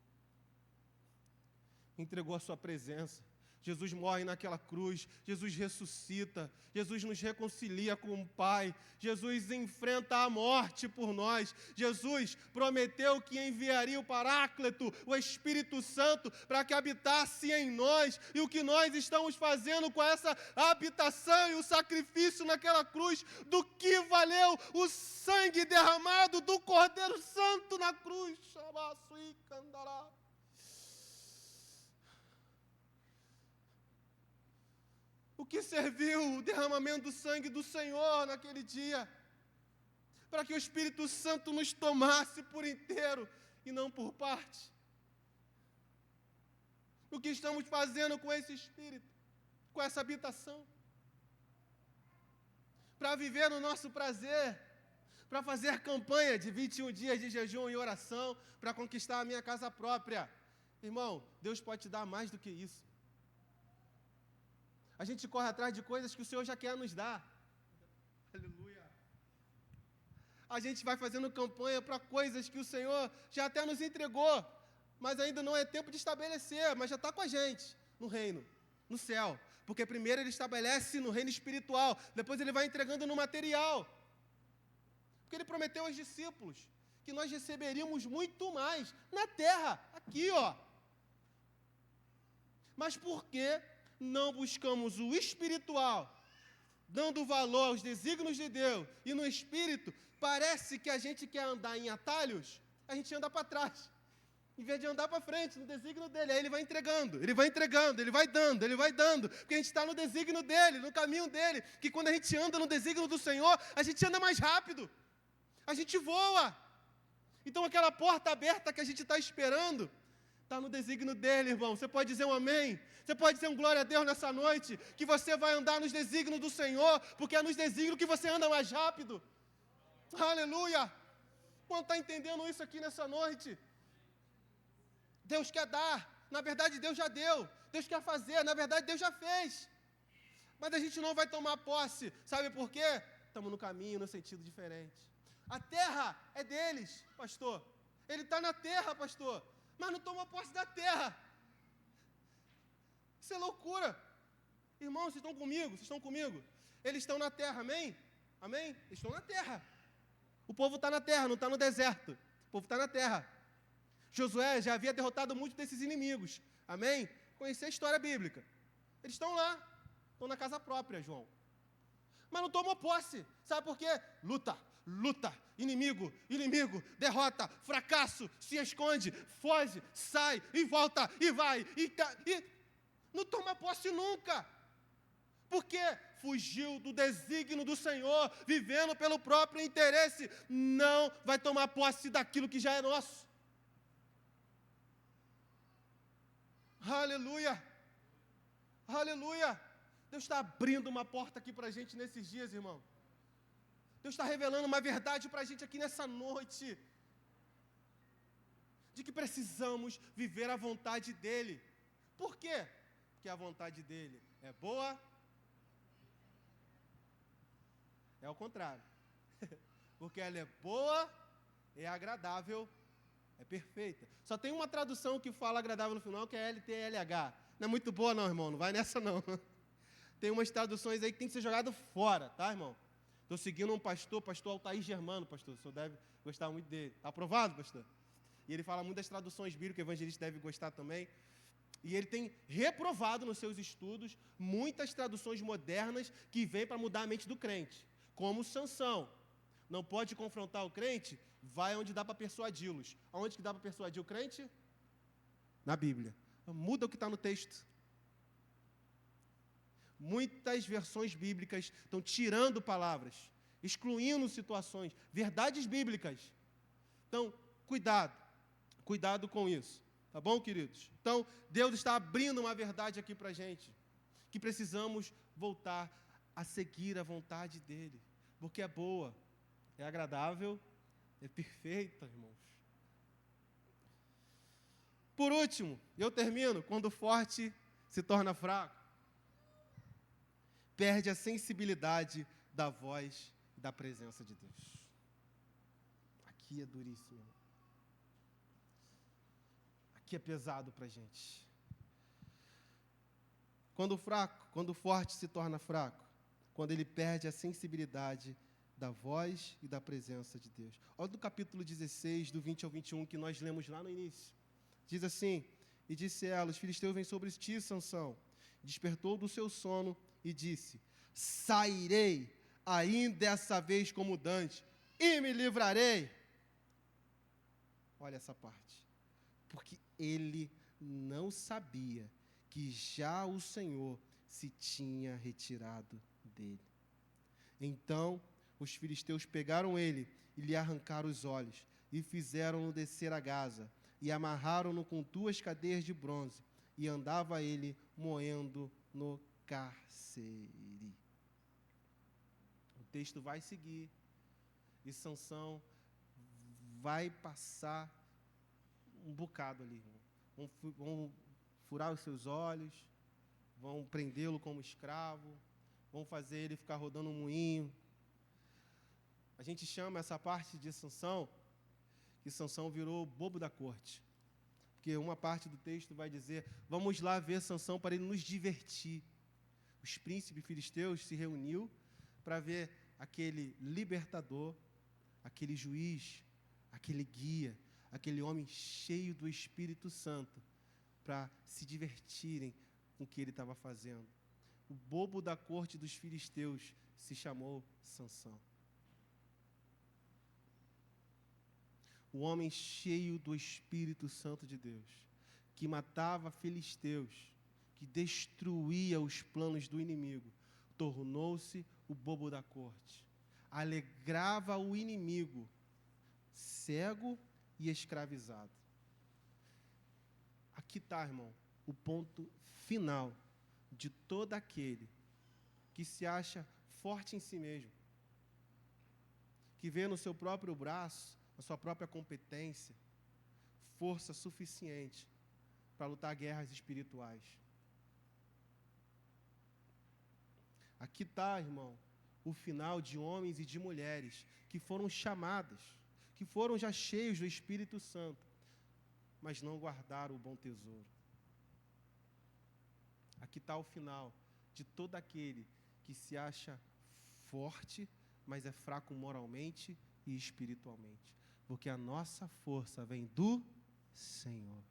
Entregou a sua presença. Jesus morre naquela cruz, Jesus ressuscita, Jesus nos reconcilia com o Pai, Jesus enfrenta a morte por nós, Jesus prometeu que enviaria o Paráclito, o Espírito Santo, para que habitasse em nós, e o que nós estamos fazendo com essa habitação e o sacrifício naquela cruz, do que valeu o sangue derramado do Cordeiro Santo na cruz. O que serviu o derramamento do sangue do Senhor naquele dia? Para que o Espírito Santo nos tomasse por inteiro e não por parte. O que estamos fazendo com esse Espírito, com essa habitação? Para viver no nosso prazer, para fazer campanha de 21 dias de jejum e oração, para conquistar a minha casa própria. Irmão, Deus pode te dar mais do que isso. A gente corre atrás de coisas que o Senhor já quer nos dar. Aleluia. A gente vai fazendo campanha para coisas que o Senhor já até nos entregou, mas ainda não é tempo de estabelecer, mas já está com a gente no reino, no céu. Porque primeiro Ele estabelece no reino espiritual, depois Ele vai entregando no material. Porque Ele prometeu aos discípulos que nós receberíamos muito mais na terra, aqui, ó. Mas por quê? Não buscamos o espiritual, dando valor aos desígnios de Deus, e no espírito, parece que a gente quer andar em atalhos, a gente anda para trás, em vez de andar para frente, no desígnio dele. Aí ele vai entregando, ele vai dando, porque a gente está no desígnio dele, no caminho dele, que quando a gente anda no desígnio do Senhor, a gente anda mais rápido, a gente voa. Então aquela porta aberta que a gente está esperando, está no desígnio dele, irmão. Você pode dizer um amém? Você pode dizer um glória a Deus nessa noite? Que você vai andar nos desígnios do Senhor, porque é nos desígnios que você anda mais rápido. Aleluia! Quando está entendendo isso aqui nessa noite? Deus quer dar. Na verdade, Deus já deu. Deus quer fazer. Na verdade, Deus já fez. Mas a gente não vai tomar posse. Sabe por quê? Estamos no caminho, no sentido diferente. A terra é deles, pastor. Ele está na terra, pastor. Mas não toma posse da terra. Isso é loucura. Irmãos, vocês estão comigo? Eles estão na terra, amém? Amém? Eles estão na terra. O povo está na terra, não está no deserto. O povo está na terra. Josué já havia derrotado muitos desses inimigos, amém? Conhecer a história bíblica. Eles estão lá, estão na casa própria, João. Mas não tomou posse. Sabe por quê? Luta, inimigo, derrota, fracasso, se esconde, foge, sai, e volta, e vai, e não toma posse nunca. Porque fugiu do desígnio do Senhor, vivendo pelo próprio interesse, não vai tomar posse daquilo que já é nosso. Aleluia! Aleluia! Deus está abrindo uma porta aqui para a gente nesses dias, irmão. Deus está revelando uma verdade para a gente aqui nessa noite. De que precisamos viver a vontade dEle. Por quê? Porque a vontade dEle é boa. É ao contrário. Porque ela é boa, é agradável, é perfeita. Só tem uma tradução que fala agradável no final, que é LTLH. Não é muito boa não, irmão. Não vai nessa não. Tem umas traduções aí que tem que ser jogado fora, tá, irmão? Estou seguindo um pastor Altair Germano, pastor. O senhor deve gostar muito dele. Está aprovado, pastor? E ele fala muito das traduções bíblicas, o evangelista deve gostar também. E ele tem reprovado nos seus estudos muitas traduções modernas que vêm para mudar a mente do crente. Como Sansão. Não pode confrontar o crente, vai onde dá para persuadi-los. Aonde que dá para persuadir o crente? Na Bíblia. Muda o que está no texto. Muitas versões bíblicas estão tirando palavras, excluindo situações, verdades bíblicas. Então, cuidado com isso. Tá bom, queridos? Então, Deus está abrindo uma verdade aqui para a gente, que precisamos voltar a seguir a vontade dEle, porque é boa, é agradável, é perfeita, irmãos. Por último, eu termino, quando o forte se torna fraco, perde a sensibilidade da voz e da presença de Deus. Aqui é duríssimo. Aqui é pesado para a gente. Quando o forte se torna fraco, quando ele perde a sensibilidade da voz e da presença de Deus. Olha do capítulo 16, do 20 ao 21, que nós lemos lá no início. Diz assim: e disse ela, os filisteus vêm sobre ti, Sansão. Despertou do seu sono e disse: sairei ainda dessa vez como dantes e me livrarei. Olha essa parte. Porque ele não sabia que já o Senhor se tinha retirado dele. Então os filisteus pegaram ele e lhe arrancaram os olhos e fizeram-no descer a Gaza e amarraram-no com 2 cadeias de bronze e andava ele moendo no cárcere. O texto vai seguir e Sansão vai passar um bocado ali. Vão furar os seus olhos, vão prendê-lo como escravo, vão fazer ele ficar rodando um moinho. A gente chama essa parte de Sansão, que Sansão virou bobo da corte. Porque uma parte do texto vai dizer, vamos lá ver Sansão para ele nos divertir. Os príncipes filisteus se reuniu para ver aquele libertador, aquele juiz, aquele guia, aquele homem cheio do Espírito Santo, para se divertirem com o que ele estava fazendo. O bobo da corte dos filisteus se chamou Sansão. O homem cheio do Espírito Santo de Deus, que matava filisteus, que destruía os planos do inimigo, tornou-se o bobo da corte. Alegrava o inimigo, cego e escravizado. Aqui está, irmão, o ponto final de todo aquele que se acha forte em si mesmo, que vê no seu próprio braço, na sua própria competência, força suficiente para lutar guerras espirituais. Aqui está, irmão, o final de homens e de mulheres que foram chamadas, que foram já cheios do Espírito Santo, mas não guardaram o bom tesouro. Aqui está o final de todo aquele que se acha forte, mas é fraco moralmente e espiritualmente. Porque a nossa força vem do Senhor.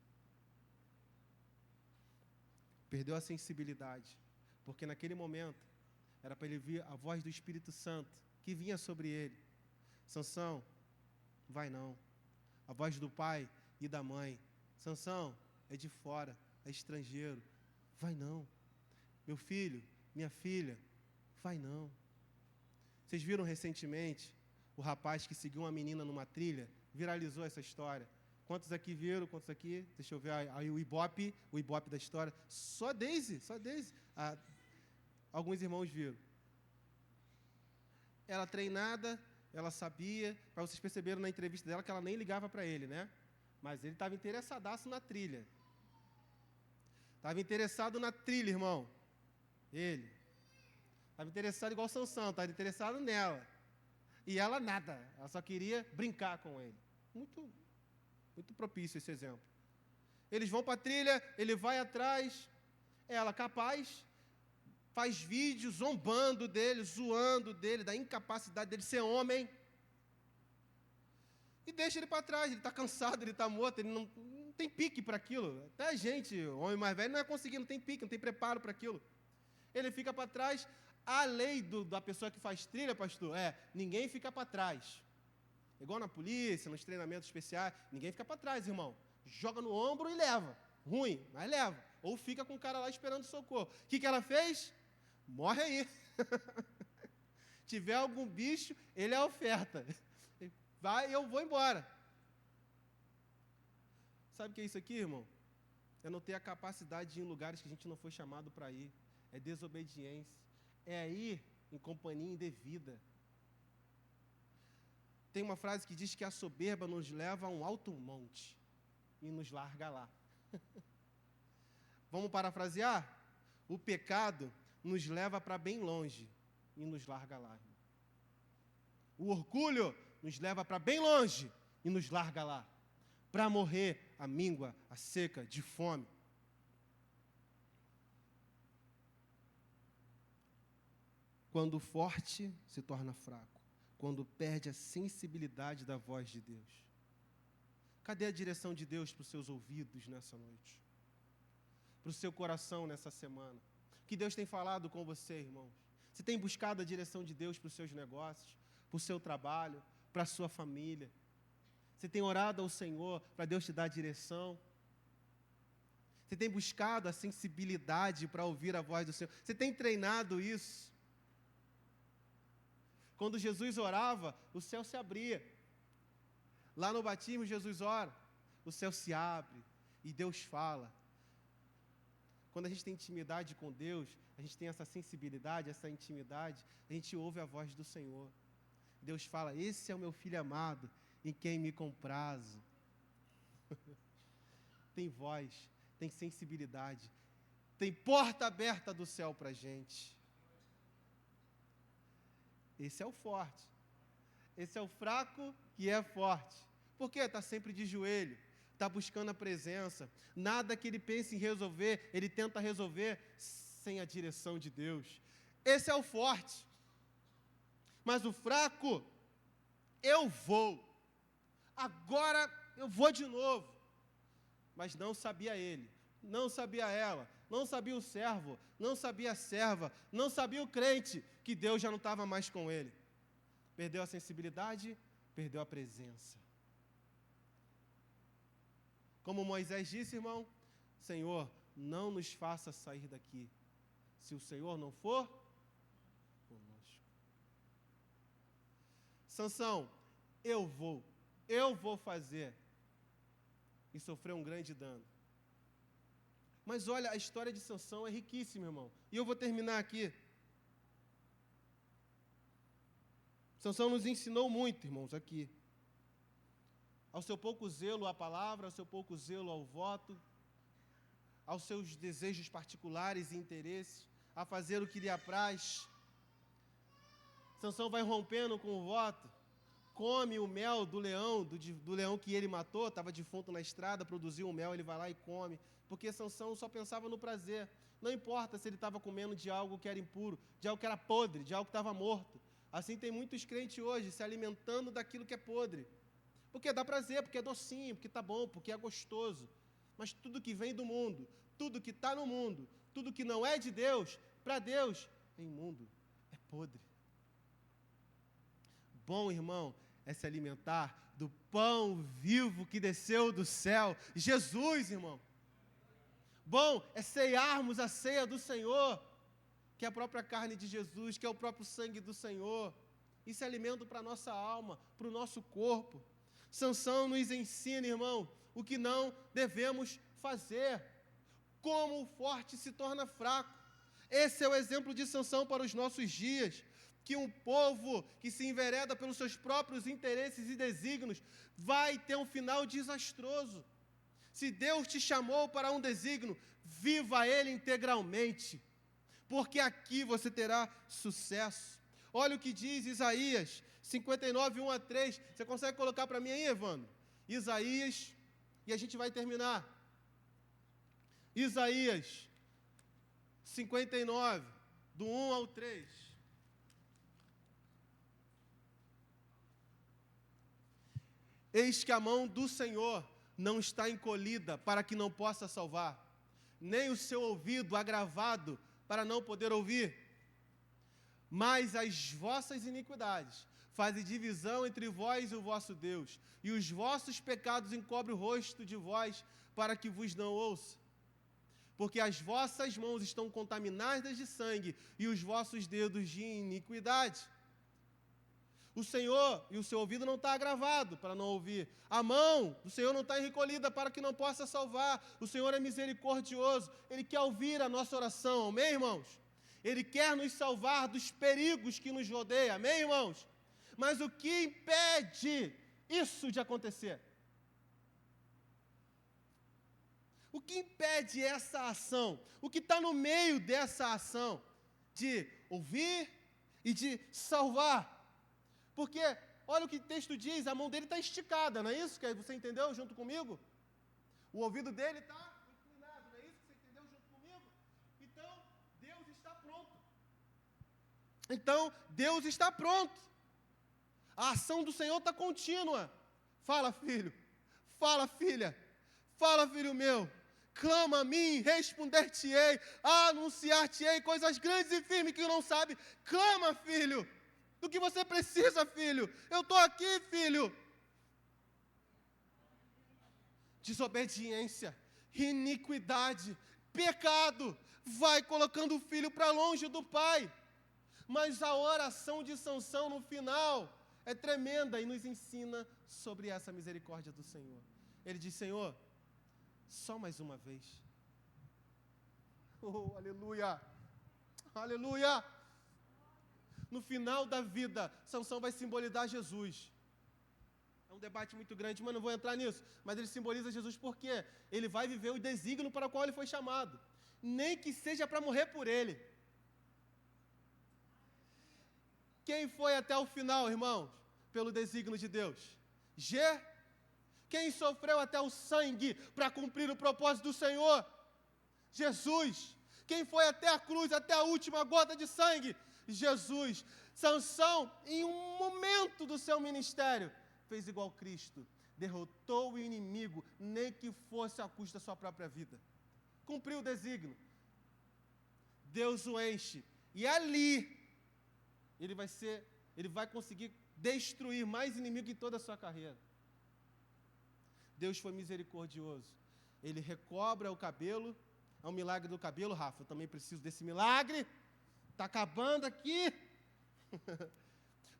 Perdeu a sensibilidade, porque naquele momento era para ele ouvir a voz do Espírito Santo que vinha sobre ele. Sansão, vai não. A voz do pai e da mãe. Sansão, é de fora, é estrangeiro. Vai não. Meu filho, minha filha, vai não. Vocês viram recentemente o rapaz que seguiu uma menina numa trilha? Viralizou essa história. Quantos aqui viram? Quantos aqui? Deixa eu ver aí o Ibope da história. Só Daisy. Alguns irmãos viram. Ela treinada, ela sabia, para vocês perceberam na entrevista dela que ela nem ligava para ele, né? Mas ele estava interessadaço na trilha. Estava interessado na trilha, irmão. Ele. Estava interessado igual Sansão, estava interessado nela. E ela nada, ela só queria brincar com ele. Muito propício esse exemplo. Eles vão para a trilha, ele vai atrás, ela capaz, faz vídeo zombando dele, zoando dele, da incapacidade dele ser homem. E deixa ele para trás, ele está cansado, ele está morto, ele não tem pique para aquilo. Até a gente, homem mais velho, não é conseguir, não tem pique, não tem preparo para aquilo. Ele fica para trás. A lei da pessoa que faz trilha, pastor, ninguém fica para trás. Igual na polícia, nos treinamentos especiais, ninguém fica para trás, irmão. Joga no ombro e leva. Ruim, mas leva. Ou fica com o cara lá esperando socorro. O que ela fez? Morre aí. Tiver algum bicho, ele é a oferta. Vai, eu vou embora. Sabe o que é isso aqui, irmão? É não ter a capacidade de ir em lugares que a gente não foi chamado para ir. É desobediência. É ir em companhia indevida. Tem uma frase que diz que a soberba nos leva a um alto monte e nos larga lá. Vamos parafrasear? O pecado nos leva para bem longe e nos larga lá. O orgulho nos leva para bem longe e nos larga lá. Para morrer a míngua, a seca, de fome. Quando o forte se torna fraco, quando perde a sensibilidade da voz de Deus. Cadê a direção de Deus para os seus ouvidos nessa noite? Para o seu coração nessa semana? O que Deus tem falado com você, irmãos? Você tem buscado a direção de Deus para os seus negócios, para o seu trabalho, para a sua família? Você tem orado ao Senhor para Deus te dar direção? Você tem buscado a sensibilidade para ouvir a voz do Senhor? Você tem treinado isso? Quando Jesus orava, o céu se abria. Lá no batismo, Jesus ora, o céu se abre e Deus fala. Quando a gente tem intimidade com Deus, a gente tem essa sensibilidade, essa intimidade, a gente ouve a voz do Senhor. Deus fala, esse é o meu filho amado, em quem me comprazo. Tem voz, tem sensibilidade, tem porta aberta do céu para a gente. Esse é o forte. Esse é o fraco que é forte. Por quê? Está sempre de joelho, está buscando a presença. Nada que ele pense em resolver, ele tenta resolver sem a direção de Deus. Esse é o forte. Mas o fraco, eu vou. Agora eu vou de novo. Mas não sabia ele, não sabia ela, não sabia o servo, não sabia a serva, não sabia o crente, que Deus já não estava mais com ele. Perdeu a sensibilidade, perdeu a presença. Como Moisés disse, irmão, Senhor, não nos faça sair daqui, se o Senhor não for conosco. Sansão, eu vou fazer, e sofreu um grande dano. Mas olha, a história de Sansão é riquíssima, irmão. E eu vou terminar aqui. Sansão nos ensinou muito, irmãos, aqui. Ao seu pouco zelo à palavra, ao seu pouco zelo ao voto, aos seus desejos particulares e interesses, a fazer o que lhe apraz. Sansão vai rompendo com o voto, come o mel do leão que ele matou, estava defunto na estrada, produziu o mel, ele vai lá e come, porque Sansão só pensava no prazer. Não importa se ele estava comendo de algo que era impuro, de algo que era podre, de algo que estava morto. Assim tem muitos crentes hoje se alimentando daquilo que é podre. Porque dá prazer, porque é docinho, porque está bom, porque é gostoso. Mas tudo que vem do mundo, tudo que está no mundo, tudo que não é de Deus, para Deus, é imundo, é podre. Bom, irmão, é se alimentar do pão vivo que desceu do céu, Jesus, irmão. Bom é ceiarmos a ceia do Senhor, que é a própria carne de Jesus, que é o próprio sangue do Senhor. Isso é alimento para a nossa alma, para o nosso corpo. Sansão nos ensina, irmão, o que não devemos fazer, como o forte se torna fraco. Esse é o exemplo de Sansão para os nossos dias, que um povo que se envereda pelos seus próprios interesses e desígnios vai ter um final desastroso. Se Deus te chamou para um desígnio, viva ele integralmente, porque aqui você terá sucesso. Olha o que diz Isaías 59, 1 a 3. Você consegue colocar para mim aí, Evandro? Isaías, e a gente vai terminar. Isaías 59, do 1 ao 3. Eis que a mão do Senhor não está encolhida para que não possa salvar, nem o seu ouvido agravado para não poder ouvir. Mas as vossas iniquidades fazem divisão entre vós e o vosso Deus, e os vossos pecados encobrem o rosto de vós para que vos não ouça. Porque as vossas mãos estão contaminadas de sangue e os vossos dedos de iniquidade. O Senhor, e o seu ouvido não está agravado para não ouvir. A mão do Senhor não está encolhida para que não possa salvar. O Senhor é misericordioso. Ele quer ouvir a nossa oração. Amém, irmãos? Ele quer nos salvar dos perigos que nos rodeiam. Amém, irmãos? Mas o que impede isso de acontecer? O que impede essa ação? O que está no meio dessa ação? De ouvir e de salvar. Porque, olha o que o texto diz, a mão dele está esticada, não é isso que você entendeu junto comigo? O ouvido dele está inclinado, não é isso que você entendeu junto comigo? Então, Deus está pronto. Deus está pronto. A ação do Senhor está contínua. Fala, filho. Fala, filha. Fala, filho meu. Clama a mim, responder-te-ei, anunciar-te-ei coisas grandes e firmes que não sabe. Clama, filho. Do que você precisa, filho. Eu estou aqui, filho. Desobediência, iniquidade, pecado, vai colocando o filho para longe do pai. Mas a oração de Sansão no final é tremenda e nos ensina sobre essa misericórdia do Senhor. Ele diz, Senhor, só mais uma vez. Oh, aleluia! Aleluia! No final da vida, Sansão vai simbolizar Jesus. É um debate muito grande, mas não vou entrar nisso. Mas ele simboliza Jesus porque ele vai viver o desígnio para o qual ele foi chamado. Nem que seja para morrer por ele. Quem foi até o final, irmãos, pelo desígnio de Deus? Quem sofreu até o sangue para cumprir o propósito do Senhor? Jesus. Quem foi até a cruz, até a última gota de sangue? Jesus. Sansão, em um momento do seu ministério, fez igual Cristo. Derrotou o inimigo, nem que fosse à custa da sua própria vida. Cumpriu o desígnio. Deus o enche. E ali, ele vai conseguir destruir mais inimigo em toda a sua carreira. Deus foi misericordioso. Ele recobra o cabelo. É um milagre do cabelo, Rafa. Eu também preciso desse milagre. Está acabando aqui.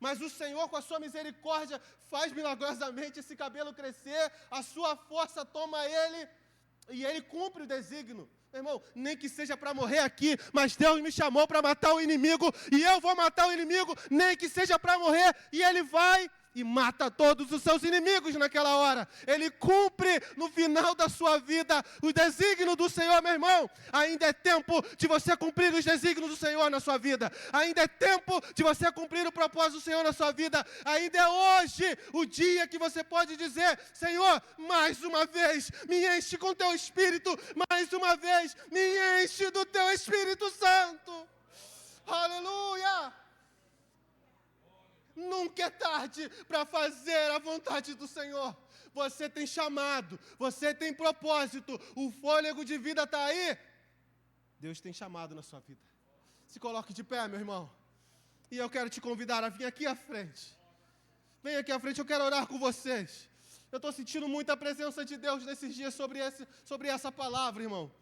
Mas o Senhor, com a sua misericórdia, faz milagrosamente esse cabelo crescer. A sua força toma ele. E ele cumpre o desígnio. Meu irmão, nem que seja para morrer aqui, mas Deus me chamou para matar o inimigo, e eu vou matar o inimigo, nem que seja para morrer, e ele vai e mata todos os seus inimigos naquela hora. Ele cumpre no final da sua vida o desígnio do Senhor, meu irmão. Ainda é tempo de você cumprir os desígnios do Senhor na sua vida. Ainda é tempo de você cumprir o propósito do Senhor na sua vida. Ainda é hoje o dia que você pode dizer, Senhor, mais uma vez, me enche com teu Espírito, mais uma vez, me enche do teu Espírito Santo. Aleluia! Nunca é tarde para fazer a vontade do Senhor. Você tem chamado, você tem propósito, o fôlego de vida está aí. Deus tem chamado na sua vida. Se coloque de pé, meu irmão. E eu quero te convidar a vir aqui à frente. Vem aqui à frente, eu quero orar com vocês. Eu estou sentindo muita presença de Deus nesses dias sobre essa palavra, irmão.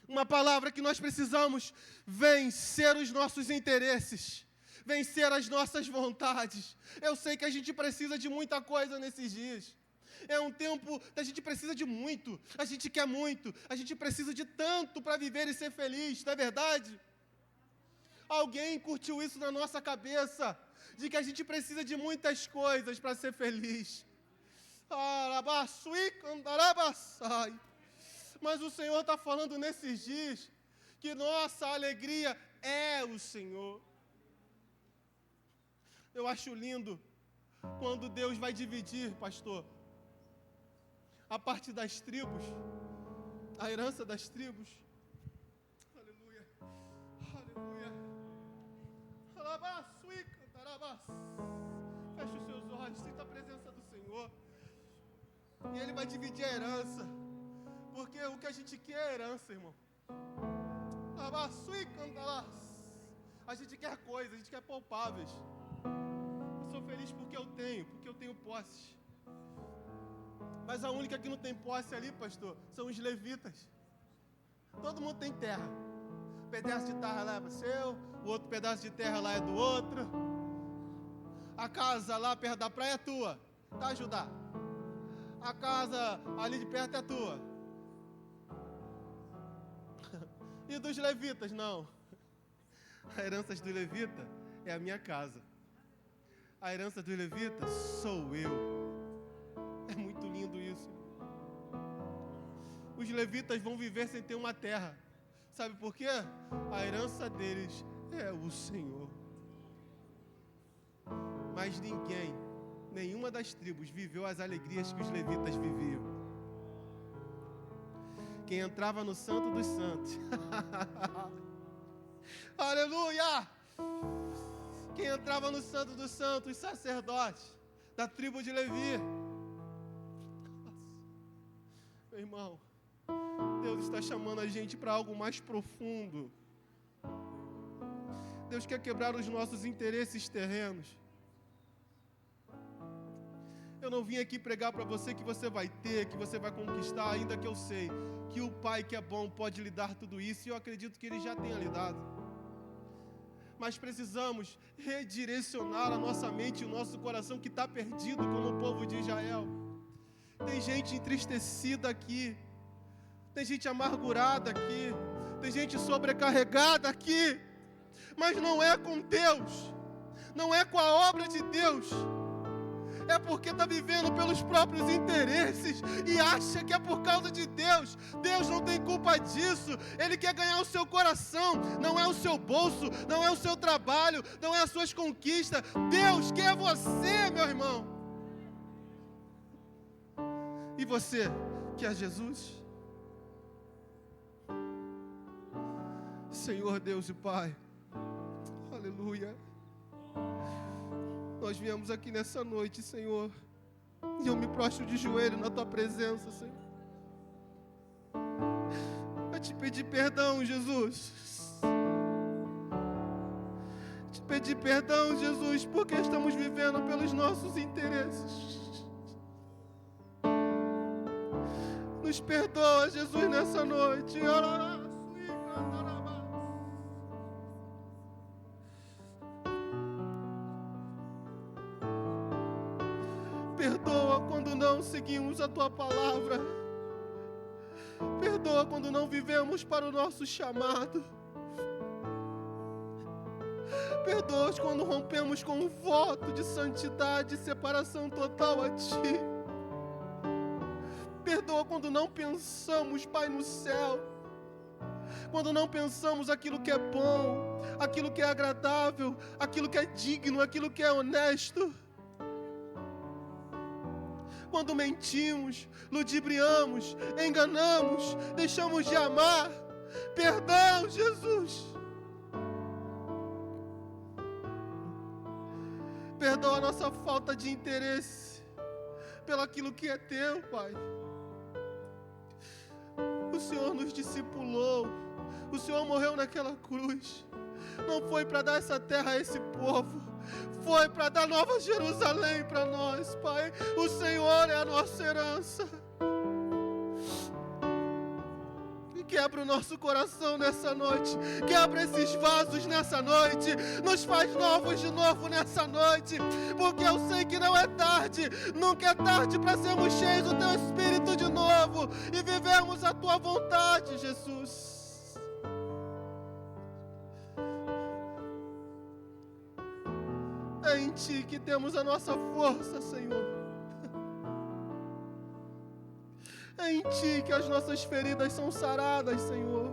Uma palavra que nós precisamos vencer os nossos interesses, vencer as nossas vontades. Eu sei que a gente precisa de muita coisa nesses dias. É um tempo que a gente precisa de muito, a gente quer muito, a gente precisa de tanto para viver e ser feliz, não é verdade? Alguém curtiu isso na nossa cabeça, de que a gente precisa de muitas coisas para ser feliz. Mas o Senhor está falando nesses dias que nossa alegria é o Senhor. Eu acho lindo quando Deus vai dividir, pastor, a parte das tribos, a herança das tribos. Aleluia, aleluia. Feche os seus olhos, sinta a presença do Senhor. E Ele vai dividir a herança. Porque o que a gente quer é herança, irmão. A gente quer coisas, a gente quer palpáveis. Eu sou feliz porque eu tenho posses. Mas a única que não tem posse ali, pastor, são os levitas. Todo mundo tem terra. Um pedaço de terra lá é seu, o outro pedaço de terra lá é do outro. A casa lá perto da praia é tua, tá, Judá? A casa ali de perto é tua. E dos levitas, não. A herança do levita é a minha casa. A herança do levita sou eu. É muito lindo isso. Os levitas vão viver sem ter uma terra. Sabe por quê? A herança deles é o Senhor. Mas ninguém, nenhuma das tribos viveu as alegrias que os levitas viviam. Quem entrava no Santo dos Santos. Aleluia! Quem entrava no Santo dos Santos, os sacerdotes da tribo de Levi. Meu irmão, Deus está chamando a gente para algo mais profundo. Deus quer quebrar os nossos interesses terrenos. Eu não vim aqui pregar para você que você vai ter, que você vai conquistar, ainda que eu sei que o Pai que é bom pode lhe dar tudo isso, e eu acredito que Ele já tenha lhe dado. Mas precisamos redirecionar a nossa mente e o nosso coração que está perdido como o povo de Israel. Tem gente entristecida aqui, tem gente amargurada aqui, tem gente sobrecarregada aqui, mas não é com Deus, não é com a obra de Deus. É porque está vivendo pelos próprios interesses e acha que é por causa de Deus. Deus não tem culpa disso. Ele quer ganhar o seu coração. Não é o seu bolso, não é o seu trabalho, não é as suas conquistas. Deus quer você, meu irmão. E você quer Jesus? Senhor Deus e Pai, aleluia. Nós viemos aqui nessa noite, Senhor, e eu me prostro de joelho na Tua presença, Senhor. Eu te pedir perdão, Jesus. Te pedir perdão, Jesus, porque estamos vivendo pelos nossos interesses. Nos perdoa, Jesus, nessa noite. Perdoa quando não seguimos a Tua palavra. Perdoa quando não vivemos para o nosso chamado. Perdoa quando rompemos com um voto de santidade e separação total a Ti. Perdoa quando não pensamos, Pai, no céu. Quando não pensamos aquilo que é bom, aquilo que é agradável, aquilo que é digno, aquilo que é honesto. Quando mentimos, ludibriamos, enganamos, deixamos de amar. Perdão, Jesus. Perdoa a nossa falta de interesse pelo aquilo que é Teu, Pai. O Senhor nos discipulou. O Senhor morreu naquela cruz. Não foi para dar essa terra a esse povo. Foi para dar Nova Jerusalém para nós, Pai. O Senhor é a nossa herança. E Quebra o nosso coração nessa noite. Quebra esses vasos nessa noite. Nos faz novos de novo nessa noite. Porque eu sei que não é tarde. Nunca é tarde para sermos cheios do Teu Espírito de novo. E vivemos a Tua vontade, Jesus. É em Ti que temos a nossa força, Senhor. É em Ti que as nossas feridas são saradas, Senhor.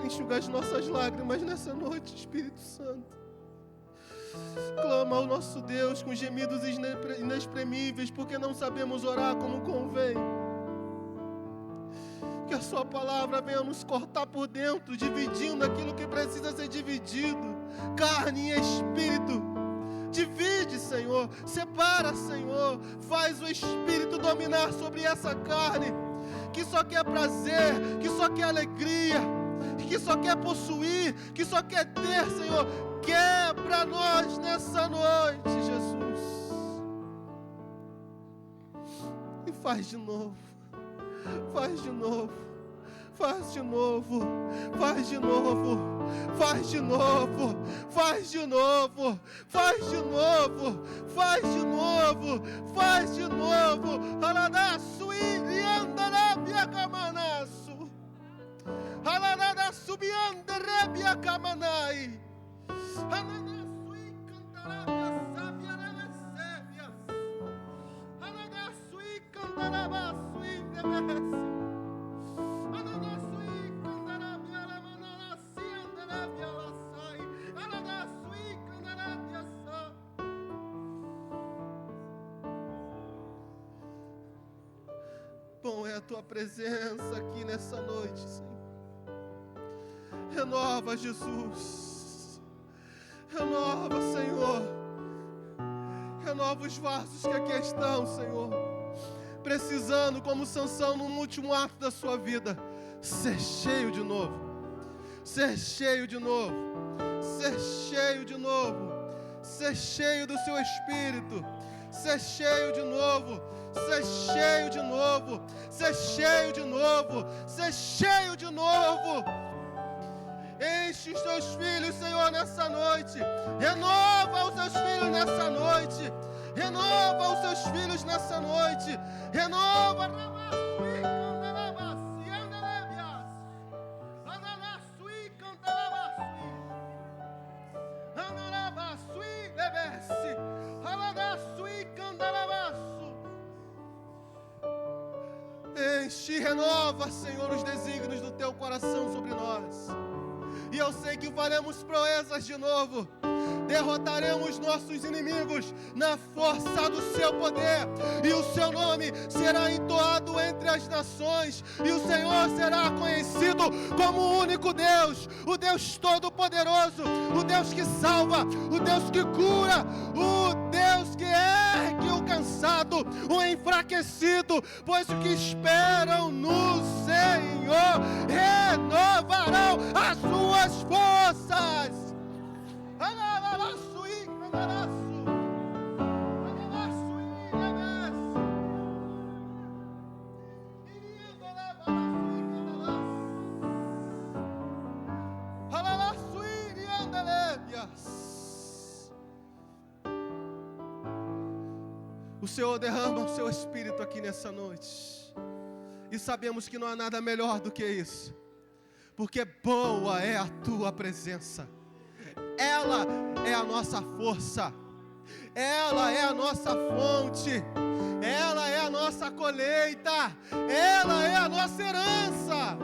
Enxuga as nossas lágrimas nessa noite, Espírito Santo. Clama ao nosso Deus com gemidos inexprimíveis, porque não sabemos orar como convém. Que a Sua palavra venha nos cortar por dentro, dividindo aquilo que precisa ser dividido, carne e espírito. Divide, Senhor, separa, Senhor, faz o Espírito dominar sobre essa carne, que só quer prazer, que só quer alegria, que só quer possuir, que só quer ter, Senhor. Quebra nós nessa noite, Jesus, e faz de novo, faz de novo. Faz de novo, faz de novo, faz de novo, faz de novo, faz de novo, faz de novo, faz de novo. Aladaço e andarabia camanaço. Aladaço biandarabia camanai. Aladaço e cantarabia sabia na Aladaço e cantarabaço e debece. Bom é a Tua presença aqui nessa noite, Senhor. Renova, Jesus. Renova, Senhor. Renova os vasos que aqui estão, Senhor. Precisando, como Sansão, no último ato da sua vida, ser cheio de novo. Ser cheio de novo. Ser cheio de novo. Ser cheio do Seu Espírito. Ser cheio de novo. Ser cheio de novo, ser cheio de novo, ser cheio de novo. Enche os Teus filhos, Senhor, nessa noite. Renova os Teus filhos nessa noite. Renova os Teus filhos nessa noite. Renova. Enche e renova, Senhor, os desígnios do Teu coração sobre nós. E eu sei que faremos proezas de novo. Derrotaremos nossos inimigos na força do Seu poder. E o Seu nome será entoado entre as nações. E o Senhor será conhecido como o único Deus. O Deus Todo-Poderoso. O Deus que salva. O Deus que cura. O Deus que ergue o cansado, o enfraquecido. Pois o que esperam no Senhor renovarão as suas forças. O Senhor derrama o Seu Espírito aqui nessa noite. E sabemos que não há nada melhor do que isso. Porque boa é a Tua presença. Ela é a nossa força. Ela é a nossa fonte. Ela é a nossa colheita. Ela é a nossa herança.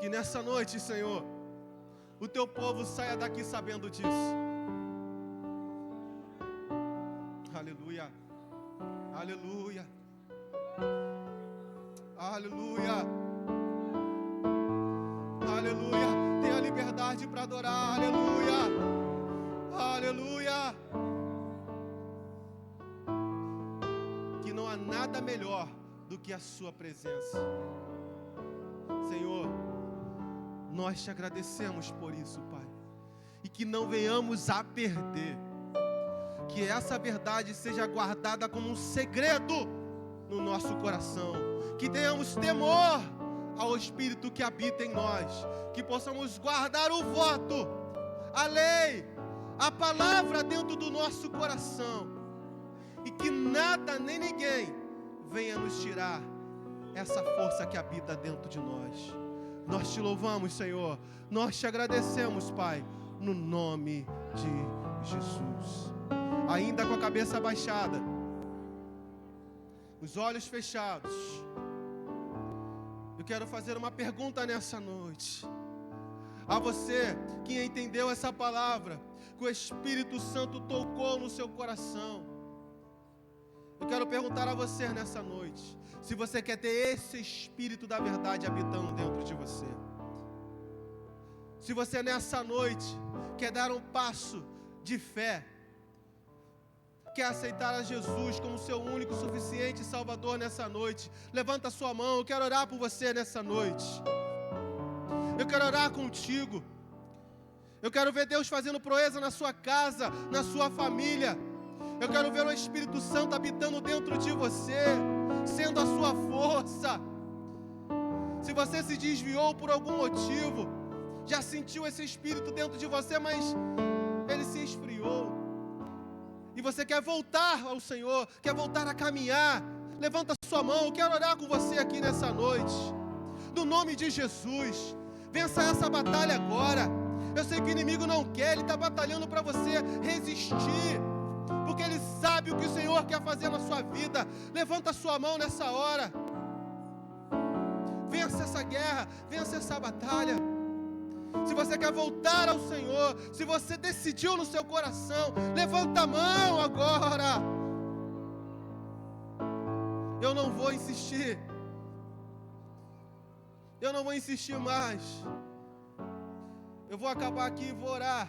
Que nessa noite, Senhor, o Teu povo saia daqui sabendo disso. Aleluia. Aleluia. Aleluia. Aleluia. Tenha liberdade para adorar. Aleluia. Aleluia. Que não há nada melhor do que a Sua presença. Senhor, nós Te agradecemos por isso, Pai. E que não venhamos a perder. Que essa verdade seja guardada como um segredo no nosso coração, que tenhamos temor ao Espírito que habita em nós, que possamos guardar o voto, a lei, a palavra dentro do nosso coração, e que nada nem ninguém venha nos tirar essa força que habita dentro de nós. Nós te louvamos, Senhor, nós te agradecemos, Pai, no nome de Jesus. Ainda com a cabeça baixada, os olhos fechados, eu quero fazer uma pergunta nessa noite. A você que entendeu essa palavra, que o Espírito Santo tocou no seu coração, eu quero perguntar a você nessa noite, se você quer ter esse Espírito da verdade habitando dentro de você. Se você nessa noite quer dar um passo de fé, quer aceitar a Jesus como seu único, suficiente Salvador nessa noite, levanta a sua mão, eu quero orar por você nessa noite. Eu quero orar contigo. Eu quero ver Deus fazendo proeza na sua casa, na sua família. Eu quero ver o Espírito Santo habitando dentro de você, sendo a sua força. Se você se desviou por algum motivo, já sentiu esse Espírito dentro de você, mas ele se esfriou, e você quer voltar ao Senhor, quer voltar a caminhar, levanta a sua mão, eu quero orar com você aqui nessa noite. No nome de Jesus, vença essa batalha agora. Eu sei que o inimigo não quer, ele está batalhando para você resistir, porque ele sabe o que o Senhor quer fazer na sua vida. Levanta a sua mão nessa hora. Vença essa guerra, vença essa batalha. Se você quer voltar ao Senhor, se você decidiu no seu coração, levanta a mão agora. Eu não vou insistir. Eu não vou insistir mais. Eu vou acabar aqui e vou orar.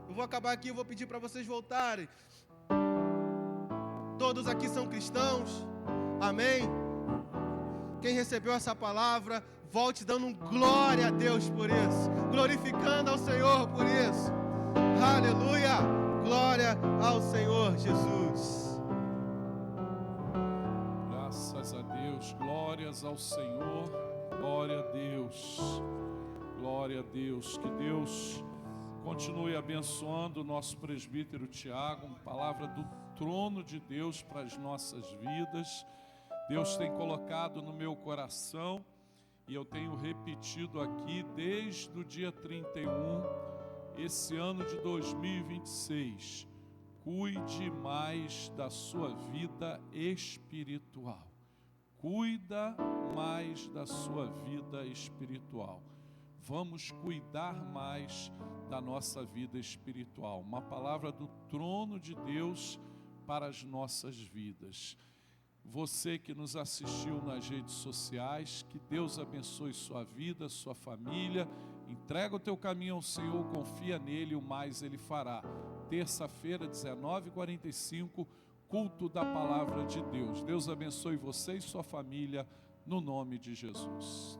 Eu vou acabar aqui e vou pedir para vocês voltarem. Todos aqui são cristãos. Amém? Quem recebeu essa palavra, volte dando um glória a Deus por isso, glorificando ao Senhor por isso. Aleluia! Glória ao Senhor Jesus. Graças a Deus, glórias ao Senhor, glória a Deus, glória a Deus. Que Deus continue abençoando o nosso presbítero Tiago, uma palavra do trono de Deus para as nossas vidas. Deus tem colocado no meu coração, e eu tenho repetido aqui desde o dia 31, esse ano de 2026, cuide mais da sua vida espiritual. Cuida mais da sua vida espiritual. Vamos cuidar mais da nossa vida espiritual. Uma palavra do trono de Deus para as nossas vidas. Você que nos assistiu nas redes sociais, que Deus abençoe sua vida, sua família. Entrega o teu caminho ao Senhor, confia nele, o mais ele fará. Terça-feira, 19h45, culto da palavra de Deus. Deus abençoe você e sua família, no nome de Jesus.